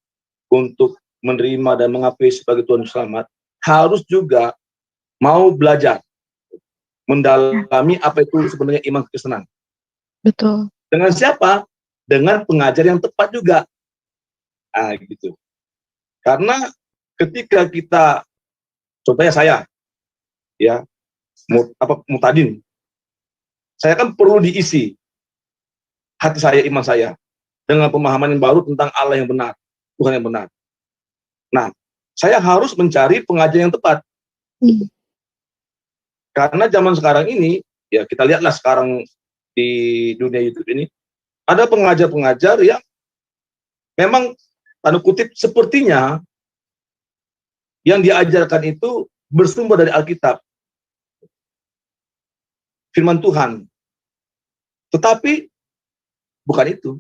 untuk menerima dan mengakui sebagai Tuhan Selamat, harus juga mau belajar, mendalami apa itu sebenarnya iman kekristenan. Betul. Dengan siapa? Dengan pengajar yang tepat juga. Nah, gitu. Karena ketika kita, contohnya saya, ya, mutadin, saya kan perlu diisi hati saya, iman saya, dengan pemahaman yang baru tentang Allah yang benar, Tuhan yang benar. Nah, saya harus mencari pengajar yang tepat. Karena zaman sekarang ini, ya kita lihatlah sekarang di dunia YouTube ini, ada pengajar-pengajar yang memang, tanda kutip, sepertinya yang diajarkan itu bersumber dari Alkitab, firman Tuhan. Tetapi bukan itu.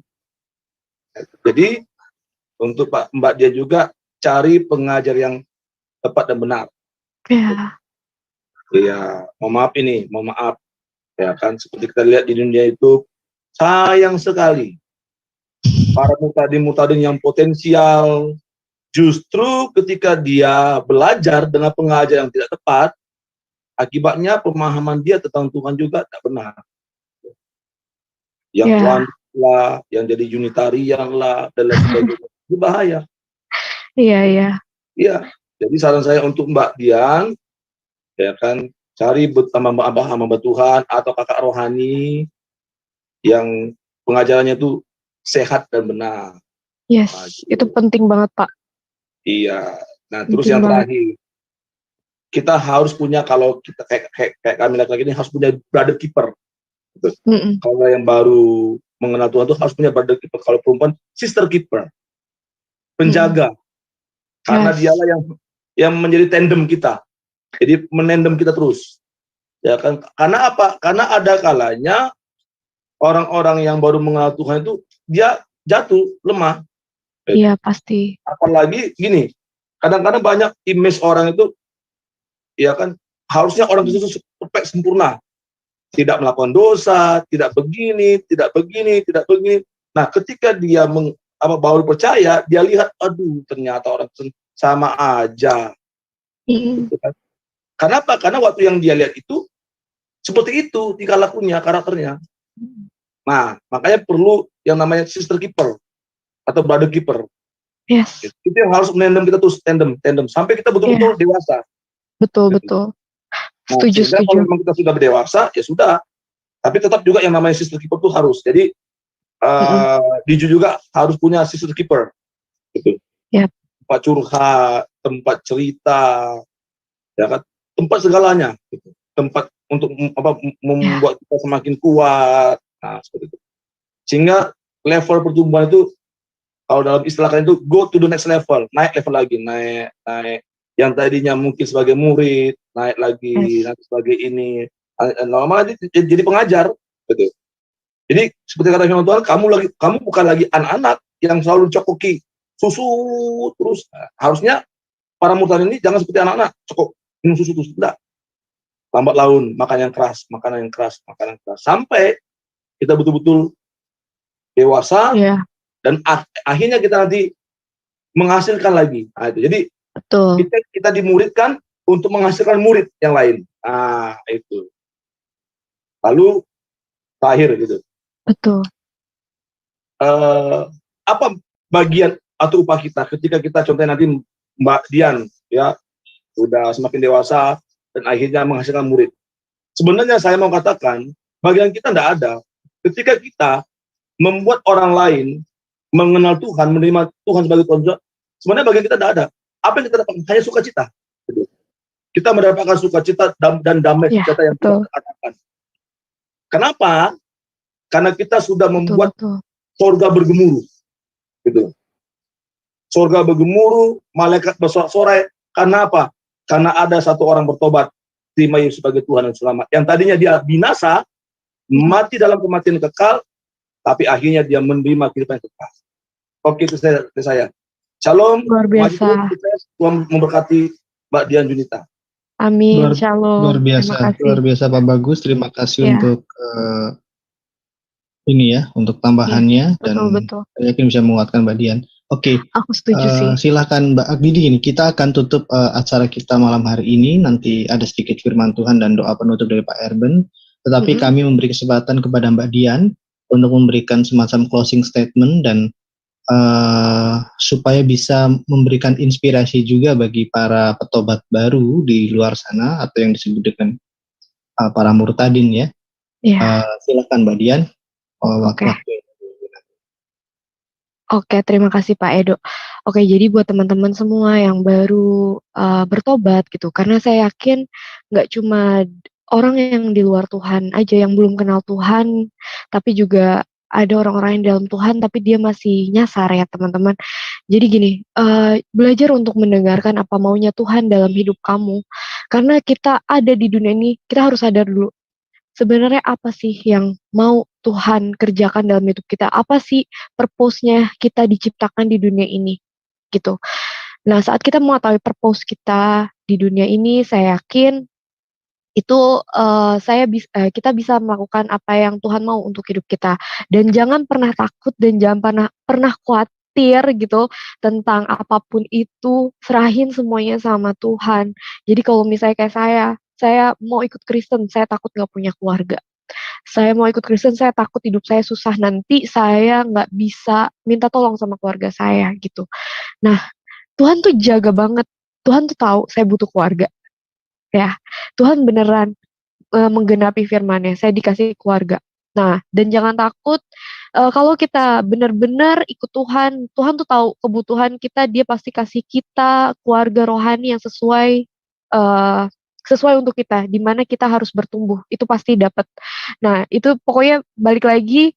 Jadi untuk Mbak Dia juga cari pengajar yang tepat dan benar. Ya. Ya, mohon maaf. Ya kan, seperti kita lihat di dunia itu, sayang sekali para mutadin yang potensial, justru ketika dia belajar dengan pengajar yang tidak tepat, akibatnya pemahaman dia tentang Tuhan juga tak benar. Yang Tuhan lah, yang jadi Unitarian lah, dan lain sebagainya. Itu bahaya. Iya. Iya. Jadi saran saya untuk Mbak Dian, ya kan, cari hamba Tuhan atau kakak rohani yang pengajarannya itu sehat dan benar. Yes, Nah, itu penting banget, Pak. Iya. Nah, terus yang terakhir, kita harus punya, kalau kita kayak kami laki-laki ini harus punya brother keeper. Kalau yang baru mengenal Tuhan itu harus punya brother keeper. Kalau perempuan, sister keeper, penjaga. Karena dialah yang menjadi tandem kita. Jadi menendem kita terus. Ya kan? Karena apa? Karena ada kalanya orang-orang yang baru mengenal Tuhan itu dia jatuh, lemah. Iya, pasti. Apalagi gini, kadang-kadang banyak image orang itu, ya kan, harusnya orang itu perfect, sempurna. Tidak melakukan dosa, tidak begini. Nah, ketika dia baru percaya, dia lihat, aduh, ternyata orang sama aja. Gitu kan? Kenapa? Karena waktu yang dia lihat itu Seperti itu tingkah lakunya, karakternya. Nah, makanya perlu yang namanya sister keeper atau brother keeper. Yes. Itu yang harus menendam kita tuh, tandem sampai kita betul-betul dewasa. Betul, Gitu. betul. Nah, Setuju, sehingga setuju. kalau memang kita sudah berdewasa, ya sudah. Tapi tetap juga yang namanya sister keeper tuh harus. Jadi Diju juga harus punya sister keeper. Gitu. Yap. Tempat curhat, tempat cerita, ya kan, tempat segalanya. Gitu. Tempat untuk membuat kita semakin kuat. Nah, seperti itu. Sehingga level pertumbuhan itu, kalau dalam istilah kalian itu go to the next level, naik level lagi, naik. Yang tadinya mungkin sebagai murid, naik lagi, nanti sebagai ini, lama-lama jadi pengajar, gitu. Jadi seperti kata firman Tuhan, kamu bukan lagi anak-anak yang selalu cokoki susu terus. Nah, harusnya para murid ini jangan seperti anak-anak, cokok minum susu terus, tidak. Lambat laun, makan yang keras, sampai kita betul-betul dewasa, dan akhirnya kita nanti menghasilkan lagi. Nah, itu. Jadi betul. Kita dimuridkan untuk menghasilkan murid yang lain. Nah, itu. Lalu terakhir gitu. Betul. Apa bagian atau upah kita ketika kita contohnya nanti Mbak Dian ya sudah semakin dewasa dan akhirnya menghasilkan murid. Sebenarnya saya mau katakan bagian kita tidak ada. Ketika kita membuat orang lain mengenal Tuhan, menerima Tuhan sebagai Tuhan, sebenarnya bagian kita tidak ada. Apa yang kita dapatkan? Hanya sukacita. Kita mendapatkan sukacita dan damai sejahtera yang kita katakan. Kenapa? Karena kita sudah membuat surga bergemuruh. Gitu. Surga bergemuruh, malaikat bersorak-sorai. Karena apa? Karena ada satu orang bertobat, terima Yesus sebagai Tuhan dan Selamat. Yang tadinya dia binasa, mati dalam kematian kekal, tapi akhirnya dia menerima kehidupan kekal. Oke, itu saya. Shalom. Luar biasa. Tuhan memberkati Mbak Dian Junita. Amin. Shalom. Luar biasa Pak Bagus. Terima kasih untuk ini ya, untuk tambahannya, dan saya yakin bisa menguatkan Mbak Dian. Oke. Aku setuju sih. Silakan Mbak Agdi. Ini kita akan tutup acara kita malam hari ini. Nanti ada sedikit firman Tuhan dan doa penutup dari Pak Erben. Tetapi kami memberi kesempatan kepada Mbak Dian untuk memberikan semacam closing statement dan supaya bisa memberikan inspirasi juga bagi para petobat baru di luar sana atau yang disebut dengan para murtadin ya. Silakan Mbak Dian. Oke, terima kasih Pak Edo. Oke, jadi buat teman-teman semua yang baru bertobat gitu, karena saya yakin nggak cuma orang yang di luar Tuhan aja yang belum kenal Tuhan, tapi juga ada orang-orang yang dalam Tuhan tapi dia masih nyasar ya teman-teman. Jadi gini, belajar untuk mendengarkan apa maunya Tuhan dalam hidup kamu. Karena kita ada di dunia ini, kita harus sadar dulu, sebenarnya apa sih yang mau Tuhan kerjakan dalam hidup kita? Apa sih purpose-nya kita diciptakan di dunia ini? Gitu. Nah, saat kita mengetahui purpose kita di dunia ini, saya yakin itu kita bisa melakukan apa yang Tuhan mau untuk hidup kita. Dan jangan pernah takut dan jangan pernah khawatir gitu tentang apapun itu, serahin semuanya sama Tuhan. Jadi kalau misalnya kayak saya mau ikut Kristen, saya takut nggak punya keluarga. Saya mau ikut Kristen, saya takut hidup saya susah, nanti saya nggak bisa minta tolong sama keluarga saya gitu. Nah, Tuhan tuh jaga banget. Tuhan tuh tahu saya butuh keluarga. Ya, Tuhan beneran menggenapi firman-Nya. Saya dikasih keluarga. Nah, dan jangan takut kalau kita benar-benar ikut Tuhan, Tuhan tuh tahu kebutuhan kita, Dia pasti kasih kita keluarga rohani yang sesuai untuk kita, di mana kita harus bertumbuh. Itu pasti dapat. Nah, itu pokoknya balik lagi,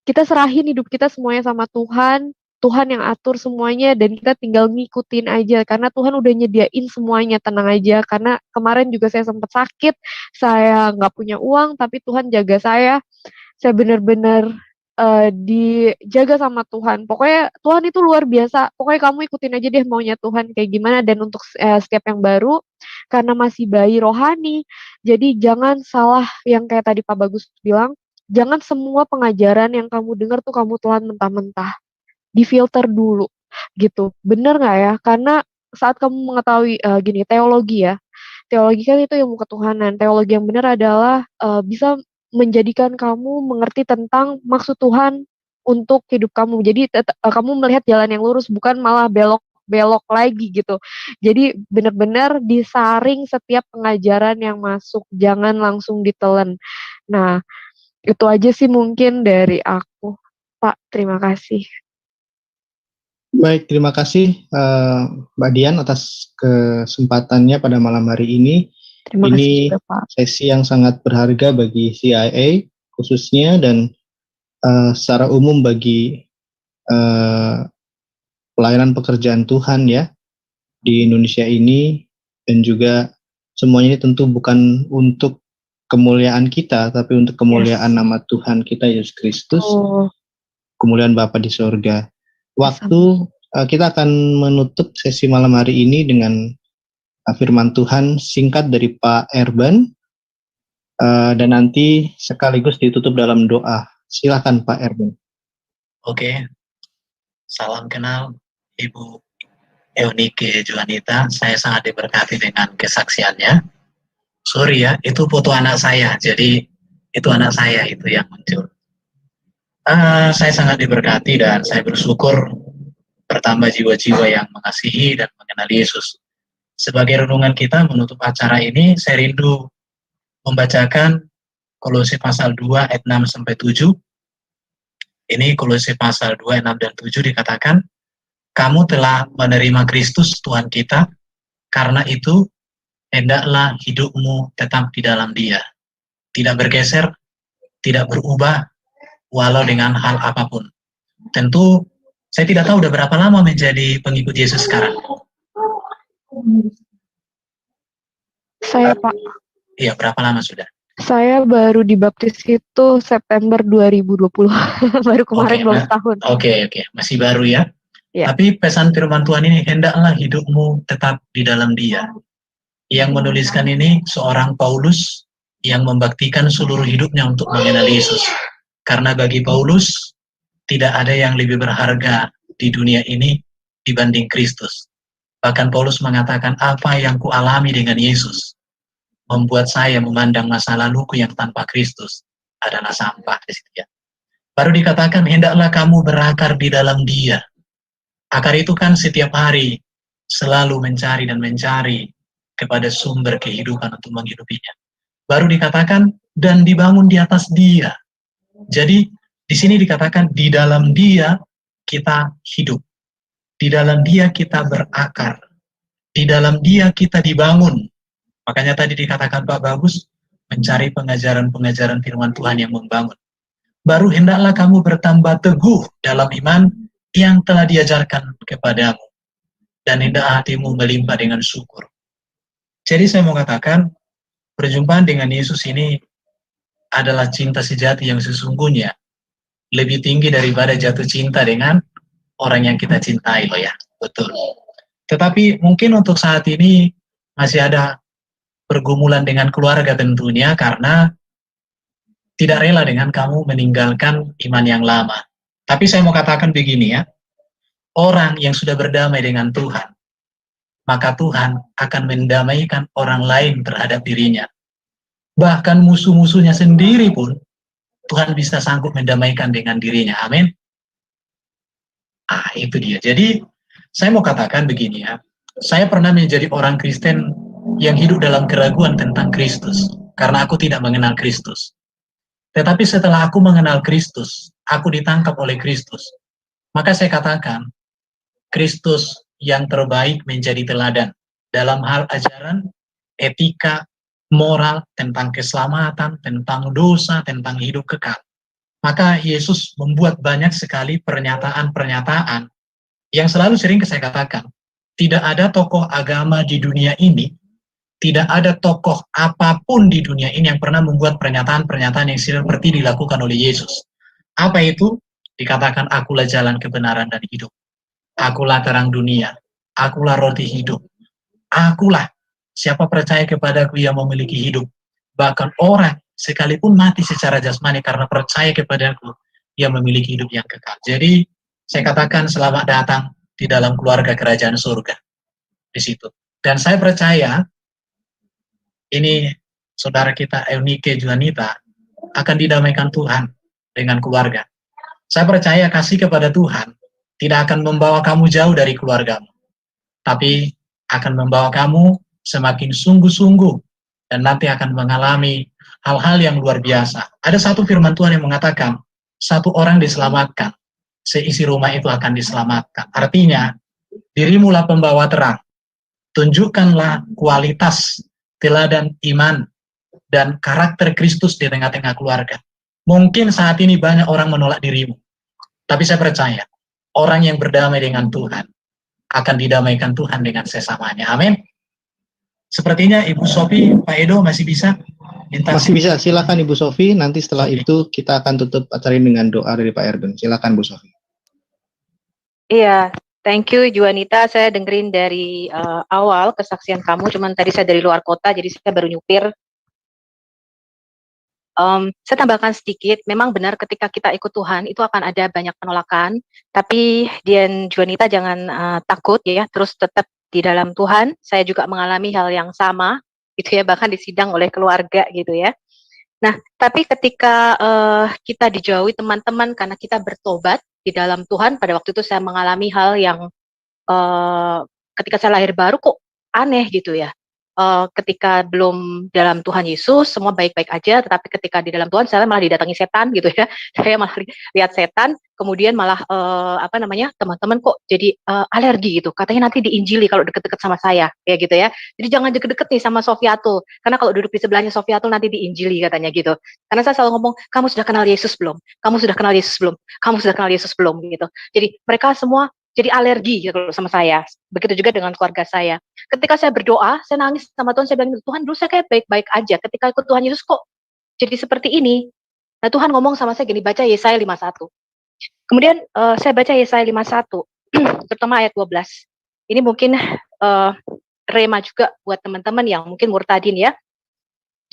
kita serahin hidup kita semuanya sama Tuhan. Tuhan yang atur semuanya dan kita tinggal ngikutin aja karena Tuhan udah nyediain semuanya, tenang aja. Karena kemarin juga saya sempat sakit, saya nggak punya uang tapi Tuhan jaga saya benar-benar dijaga sama Tuhan. Pokoknya Tuhan itu luar biasa. Pokoknya kamu ikutin aja deh maunya Tuhan kayak gimana. Dan untuk setiap yang baru, karena masih bayi rohani, jadi jangan salah yang kayak tadi Pak Bagus bilang, jangan semua pengajaran yang kamu dengar tuh kamu telan mentah-mentah. Difilter dulu gitu. Bener nggak ya? Karena saat kamu mengetahui teologi ya, Teologi kan itu ilmu ketuhanan. Teologi yang benar adalah bisa menjadikan kamu mengerti tentang maksud Tuhan untuk hidup kamu. Jadi kamu melihat jalan yang lurus, bukan malah belok-belok lagi gitu. Jadi benar-benar disaring setiap pengajaran yang masuk, jangan langsung ditelan. Nah, itu aja sih mungkin dari aku, Pak. Terima kasih. Baik, terima kasih Mbak Dian atas kesempatannya pada malam hari ini. Terima kasih Ini juga, Pak. sesi yang sangat berharga bagi CIA khususnya dan secara umum bagi pelayanan pekerjaan Tuhan ya di Indonesia ini, dan juga semuanya ini tentu bukan untuk kemuliaan kita, tapi untuk kemuliaan nama Tuhan kita Yesus Kristus, kemuliaan Bapa di sorga. Waktu kita akan menutup sesi malam hari ini dengan firman Tuhan singkat dari Pak Erban, dan nanti sekaligus ditutup dalam doa. Silakan Pak Erban. Oke, salam kenal Ibu Eunike Juanita. Saya sangat diberkati dengan kesaksiannya. Sorry ya, itu foto anak saya, jadi itu anak saya itu yang muncul. Saya sangat diberkati dan saya bersyukur bertambah jiwa-jiwa yang mengasihi dan mengenal Yesus. Sebagai renungan kita menutup acara ini, saya rindu membacakan Kolose pasal 2 ayat 6-7. Ini Kolose pasal 2 ayat 6 dan 7 dikatakan, kamu telah menerima Kristus Tuhan kita, karena itu hendaklah hidupmu tetap di dalam Dia, tidak bergeser, tidak berubah, walau dengan hal apapun. Tentu saya tidak tahu udah berapa lama menjadi pengikut Yesus sekarang. Saya, Pak. Iya, berapa lama sudah? Saya baru dibaptis itu September 2020. Baru kemarin belum setahun. Oke, masih baru ya. Ya. Tapi pesan firman Tuhan ini, hendaklah hidupmu tetap di dalam Dia. Yang menuliskan ini seorang Paulus yang membaktikan seluruh hidupnya untuk mengenal Yesus. Karena bagi Paulus, tidak ada yang lebih berharga di dunia ini dibanding Kristus. Bahkan Paulus mengatakan, apa yang kualami dengan Yesus membuat saya memandang masa laluku yang tanpa Kristus adalah sampah. Baru dikatakan, hendaklah kamu berakar di dalam Dia. Akar itu kan setiap hari selalu mencari dan mencari kepada sumber kehidupan untuk menghidupinya. Baru dikatakan, dan dibangun di atas Dia. Jadi, di sini dikatakan, di dalam Dia kita hidup. Di dalam Dia kita berakar. Di dalam Dia kita dibangun. Makanya tadi dikatakan Pak Bagus, mencari pengajaran-pengajaran firman Tuhan yang membangun. Baru hendaklah kamu bertambah teguh dalam iman yang telah diajarkan kepadamu. Dan hendak hatimu melimpah dengan syukur. Jadi saya mau katakan, perjumpaan dengan Yesus ini adalah cinta sejati yang sesungguhnya lebih tinggi daripada jatuh cinta dengan orang yang kita cintai loh ya. Betul. Tetapi mungkin untuk saat ini masih ada pergumulan dengan keluarga tentunya karena tidak rela dengan kamu meninggalkan iman yang lama. Tapi saya mau katakan begini ya, orang yang sudah berdamai dengan Tuhan, maka Tuhan akan mendamaikan orang lain terhadap dirinya. Bahkan musuh-musuhnya sendiri pun Tuhan bisa sanggup mendamaikan dengan dirinya. Amin. Itu dia. Jadi saya mau katakan begini ya, saya pernah menjadi orang Kristen yang hidup dalam keraguan tentang Kristus, karena aku tidak mengenal Kristus. Tetapi setelah aku mengenal Kristus, aku ditangkap oleh Kristus. Maka saya katakan, Kristus yang terbaik menjadi teladan dalam hal ajaran, etika, moral, tentang keselamatan, tentang dosa, tentang hidup kekal. Maka Yesus membuat banyak sekali pernyataan-pernyataan yang selalu sering saya katakan, tidak ada tokoh agama di dunia ini, tidak ada tokoh apapun di dunia ini yang pernah membuat pernyataan-pernyataan yang seperti dilakukan oleh Yesus. Apa itu? Dikatakan, akulah jalan kebenaran dan hidup. Akulah terang dunia. Akulah roti hidup. Akulah, siapa percaya kepadaku yang memiliki hidup. Bahkan orang sekalipun mati secara jasmani karena percaya kepadaku yang memiliki hidup yang kekal. Jadi, saya katakan selamat datang di dalam keluarga kerajaan surga. Di situ. Dan saya percaya ini saudara kita Eunike Juanita akan didamaikan Tuhan dengan keluarga. Saya percaya kasih kepada Tuhan tidak akan membawa kamu jauh dari keluargamu, tapi akan membawa kamu semakin sungguh-sungguh dan nanti akan mengalami hal-hal yang luar biasa. Ada satu firman Tuhan yang mengatakan, satu orang diselamatkan, seisi rumah itu akan diselamatkan. Artinya, dirimulah pembawa terang. Tunjukkanlah kualitas, teladan iman, dan karakter Kristus di tengah-tengah keluarga. Mungkin saat ini banyak orang menolak dirimu, tapi saya percaya, orang yang berdamai dengan Tuhan akan didamaikan Tuhan dengan sesamanya. Amin. Sepertinya Ibu Sofi, Pak Edo masih bisa? Masih bisa, silakan Ibu Sofi. Nanti setelah itu kita akan tutup acara ini dengan doa dari Pak Erben. Silakan Bu Sofi. Iya, thank you Juanita. Saya dengerin dari awal kesaksian kamu, cuman tadi saya dari luar kota, jadi saya baru nyupir. Saya tambahkan sedikit, memang benar ketika kita ikut Tuhan, itu akan ada banyak penolakan, tapi Dian Juanita jangan takut ya, terus tetap di dalam Tuhan. Saya juga mengalami hal yang sama, gitu ya, bahkan disidang oleh keluarga gitu ya. Nah, tapi ketika kita dijauhi teman-teman karena kita bertobat di dalam Tuhan, pada waktu itu saya mengalami hal yang ketika saya lahir baru kok aneh gitu ya. Ketika belum dalam Tuhan Yesus, semua baik-baik aja, tetapi ketika di dalam Tuhan, saya malah didatangi setan gitu ya. Saya malah lihat setan, kemudian malah teman-teman kok jadi alergi gitu. Katanya nanti diinjili kalau deket-deket sama saya, ya gitu ya. Jadi jangan deket-deket nih sama Sofiatul, karena kalau duduk di sebelahnya Sofiatul nanti diinjili katanya gitu. Karena saya selalu ngomong, kamu sudah kenal Yesus belum? Kamu sudah kenal Yesus belum? Kamu sudah kenal Yesus belum? Gitu. Jadi mereka semua jadi alergi gitu sama saya. Begitu juga dengan keluarga saya. Ketika saya berdoa, saya nangis sama Tuhan, saya bilang, Tuhan dulu saya kayak baik-baik aja. Ketika ikut Tuhan Yesus kok jadi seperti ini. Nah Tuhan ngomong sama saya gini, baca Yesaya 51. Kemudian saya baca Yesaya 51, terutama ayat 12. Ini mungkin rema juga buat teman-teman yang mungkin murtadin ya.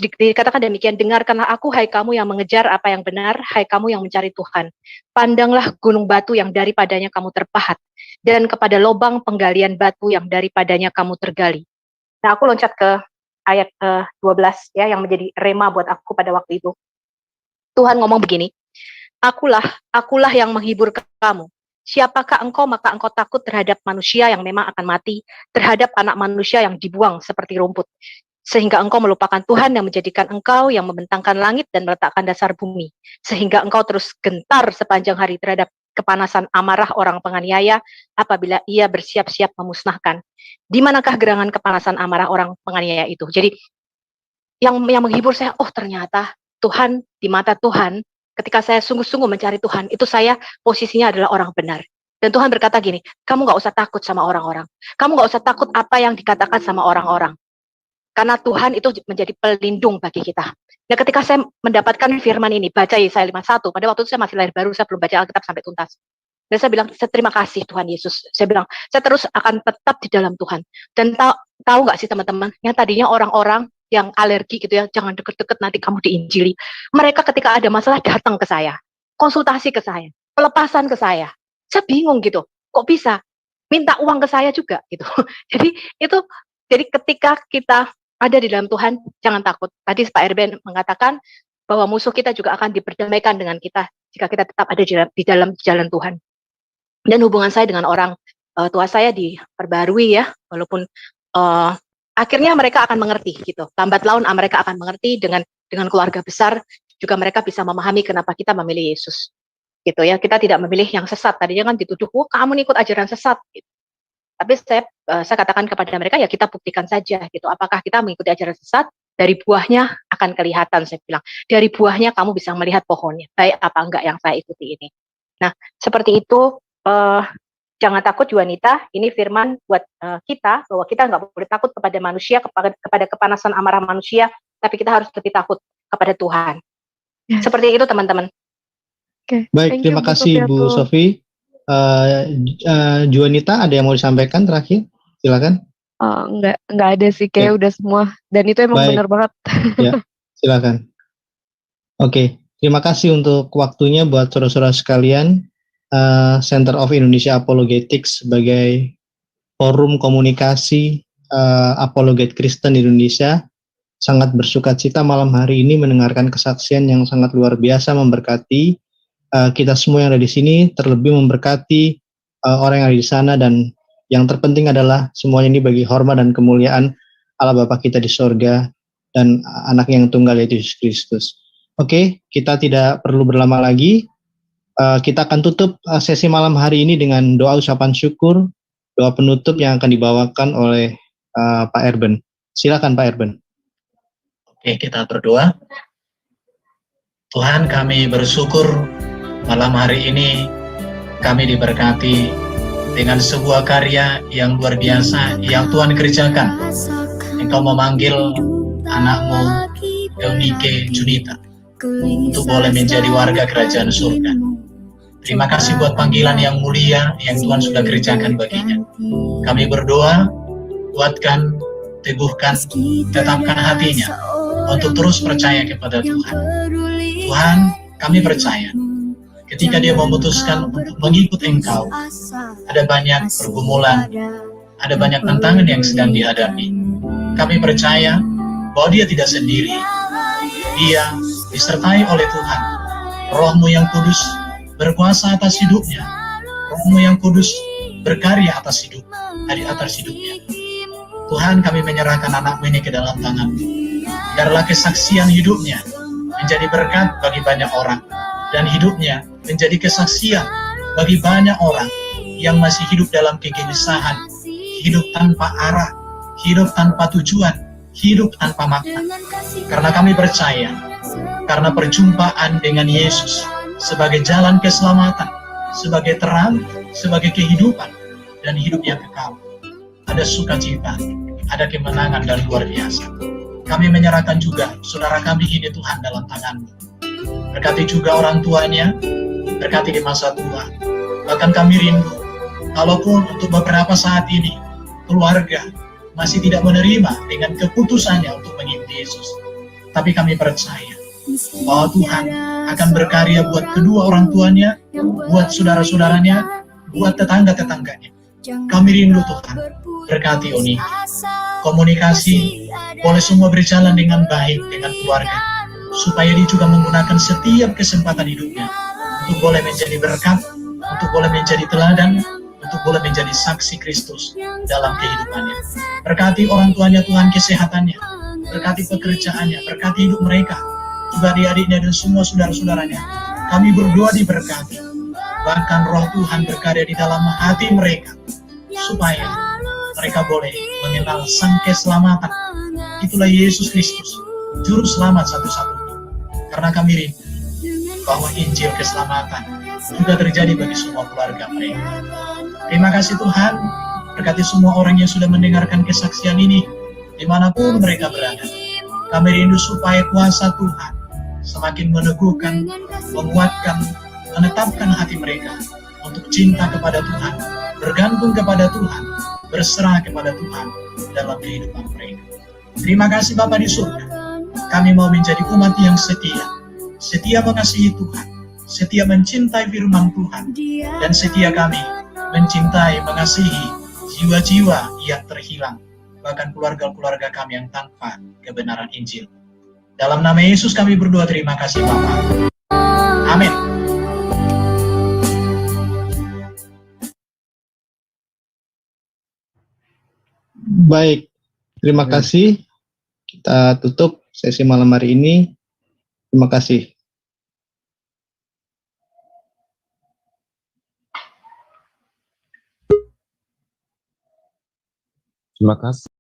Dikatakan demikian, dengarkanlah aku, hai kamu yang mengejar apa yang benar, hai kamu yang mencari Tuhan. Pandanglah gunung batu yang daripadanya kamu terpahat, dan kepada lobang penggalian batu yang daripadanya kamu tergali. Nah, aku loncat ke ayat 12 ya, yang menjadi rema buat aku pada waktu itu. Tuhan ngomong begini, akulah yang menghibur kamu. Siapakah engkau, maka engkau takut terhadap manusia yang memang akan mati, terhadap anak manusia yang dibuang seperti rumput. Sehingga engkau melupakan Tuhan yang menjadikan engkau, yang membentangkan langit dan meletakkan dasar bumi. Sehingga engkau terus gentar sepanjang hari terhadap kepanasan amarah orang penganiaya apabila ia bersiap-siap memusnahkan. Di manakah gerangan kepanasan amarah orang penganiaya itu? Jadi yang menghibur saya, oh ternyata Tuhan, di mata Tuhan, ketika saya sungguh-sungguh mencari Tuhan, itu saya posisinya adalah orang benar. Dan Tuhan berkata gini, kamu gak usah takut sama orang-orang. Kamu gak usah takut apa yang dikatakan sama orang-orang. Karena Tuhan itu menjadi pelindung bagi kita. Nah, ketika saya mendapatkan firman ini, baca Yesaya 51, pada waktu itu saya masih lahir baru, saya belum baca Alkitab sampai tuntas. Dan saya bilang, terima kasih Tuhan Yesus. Saya bilang, saya terus akan tetap di dalam Tuhan. Dan tahu nggak sih teman-teman, yang tadinya orang-orang yang alergi gitu ya, jangan deket-deket nanti kamu diinjili. Mereka ketika ada masalah datang ke saya, konsultasi ke saya, pelepasan ke saya. Saya bingung gitu, kok bisa? Minta uang ke saya juga gitu. Jadi ketika kita ada di dalam Tuhan, jangan takut. Tadi Pak Erben mengatakan bahwa musuh kita juga akan diperdamaikan dengan kita jika kita tetap ada di dalam jalan Tuhan. Dan hubungan saya dengan orang tua saya diperbarui ya, walaupun akhirnya mereka akan mengerti gitu. Lambat laun mereka akan mengerti dengan keluarga besar, juga mereka bisa memahami kenapa kita memilih Yesus. Gitu ya, kita tidak memilih yang sesat. Tadinya kan dituduh, kamu ikut ajaran sesat. Gitu. Tapi saya katakan kepada mereka, ya kita buktikan saja gitu. Apakah kita mengikuti ajaran sesat? Dari buahnya akan kelihatan, saya bilang. Dari buahnya kamu bisa melihat pohonnya, baik apa enggak yang saya ikuti ini. Nah, seperti itu, jangan takut Juanita, ini firman buat kita, bahwa kita nggak boleh takut kepada manusia, kepada kepanasan amarah manusia, tapi kita harus lebih takut kepada Tuhan. Yes. Seperti itu teman-teman. Okay. Baik, terima kasih Bu Sofi. Juanita, ada yang mau disampaikan terakhir? Silakan. Enggak ada sih, kayak udah semua. Dan itu emang benar banget. Ya, silakan. Oke, terima kasih untuk waktunya buat saudara-saudara sekalian. Center of Indonesia Apologetics sebagai forum komunikasi apologet Kristen di Indonesia. sangat bersukacita malam hari ini mendengarkan kesaksian yang sangat luar biasa memberkati kita semua yang ada di sini, terlebih memberkati orang yang ada di sana, dan yang terpenting adalah semuanya ini bagi hormat dan kemuliaan Allah Bapa kita di sorga dan anak yang tunggal yaitu Yesus Kristus. Oke, kita tidak perlu berlama lagi. Kita akan tutup sesi malam hari ini dengan doa ucapan syukur, doa penutup yang akan dibawakan oleh Pak Erben. Silakan Pak Erben. Oke, kita berdoa. Tuhan, kami bersyukur malam hari ini kami diberkati dengan sebuah karya yang luar biasa yang Tuhan kerjakan. Engkau memanggil anakmu, Eunike Junita, untuk boleh menjadi warga kerajaan surga. Terima kasih buat panggilan yang mulia yang Tuhan sudah kerjakan baginya. Kami berdoa, kuatkan, teguhkan, tetapkan hatinya untuk terus percaya kepada Tuhan. Tuhan, kami percaya ketika dia memutuskan untuk mengikut Engkau, ada banyak pergumulan, ada banyak tantangan yang sedang dihadapi. Kami percaya bahwa dia tidak sendiri. Dia disertai oleh Tuhan. Roh-Mu yang kudus berkuasa atas hidupnya. Roh-Mu yang kudus berkarya atas hidupnya. Tuhan, kami menyerahkan anak-Mu ini ke dalam tangan-Mu. Biarlah kesaksian hidupnya menjadi berkat bagi banyak orang, dan hidupnya menjadi kesaksian bagi banyak orang yang masih hidup dalam kegelisahan, hidup tanpa arah, hidup tanpa tujuan, hidup tanpa makna. Karena kami percaya, karena perjumpaan dengan Yesus sebagai jalan keselamatan, sebagai terang, sebagai kehidupan, dan hidup yang kekal, ada sukacita, ada kemenangan dan luar biasa. Kami menyerahkan juga saudara kami ini Tuhan dalam tangan-Mu. Berkati juga orang tuanya, berkati di masa tua. Bahkan kami rindu, kalaupun untuk beberapa saat ini, keluarga masih tidak menerima dengan keputusannya untuk mengikuti Yesus. Tapi kami percaya bahwa Tuhan akan berkarya buat kedua orang tuanya, buat saudara-saudaranya, buat tetangga-tetangganya. Kami rindu Tuhan, berkati Oniki. Komunikasi boleh semua berjalan dengan baik dengan keluarga, supaya dia juga menggunakan setiap kesempatan hidupnya untuk boleh menjadi berkat, untuk boleh menjadi teladan, untuk boleh menjadi saksi Kristus dalam kehidupannya. Berkati orang tuanya Tuhan, kesehatannya, berkati pekerjaannya, berkati hidup mereka, juga adik-adiknya dan semua saudara-saudaranya. Kami berdoa diberkati, bahkan Roh Tuhan berkarya di dalam hati mereka, supaya mereka boleh mengenal sang keselamatan. Itulah Yesus Kristus, Juru Selamat satu-satunya. Karena kami rindu bahwa Injil keselamatan juga terjadi bagi semua keluarga mereka. Terima kasih Tuhan, berkati semua orang yang sudah mendengarkan kesaksian ini, dimanapun mereka berada. Kami rindu supaya kuasa Tuhan semakin meneguhkan, menguatkan, menetapkan hati mereka untuk cinta kepada Tuhan, bergantung kepada Tuhan, berserah kepada Tuhan dalam kehidupan mereka. Terima kasih Bapa di surga. Kami mau menjadi umat yang setia mengasihi Tuhan, setia mencintai firman Tuhan, dan setia kami mencintai, mengasihi jiwa-jiwa yang terhilang, bahkan keluarga-keluarga kami yang tanpa kebenaran Injil. Dalam nama Yesus kami berdoa, terima kasih Bapa. Amin. Baik, terima kasih. Kita tutup sesi malam hari ini. Terima kasih. Terima kasih.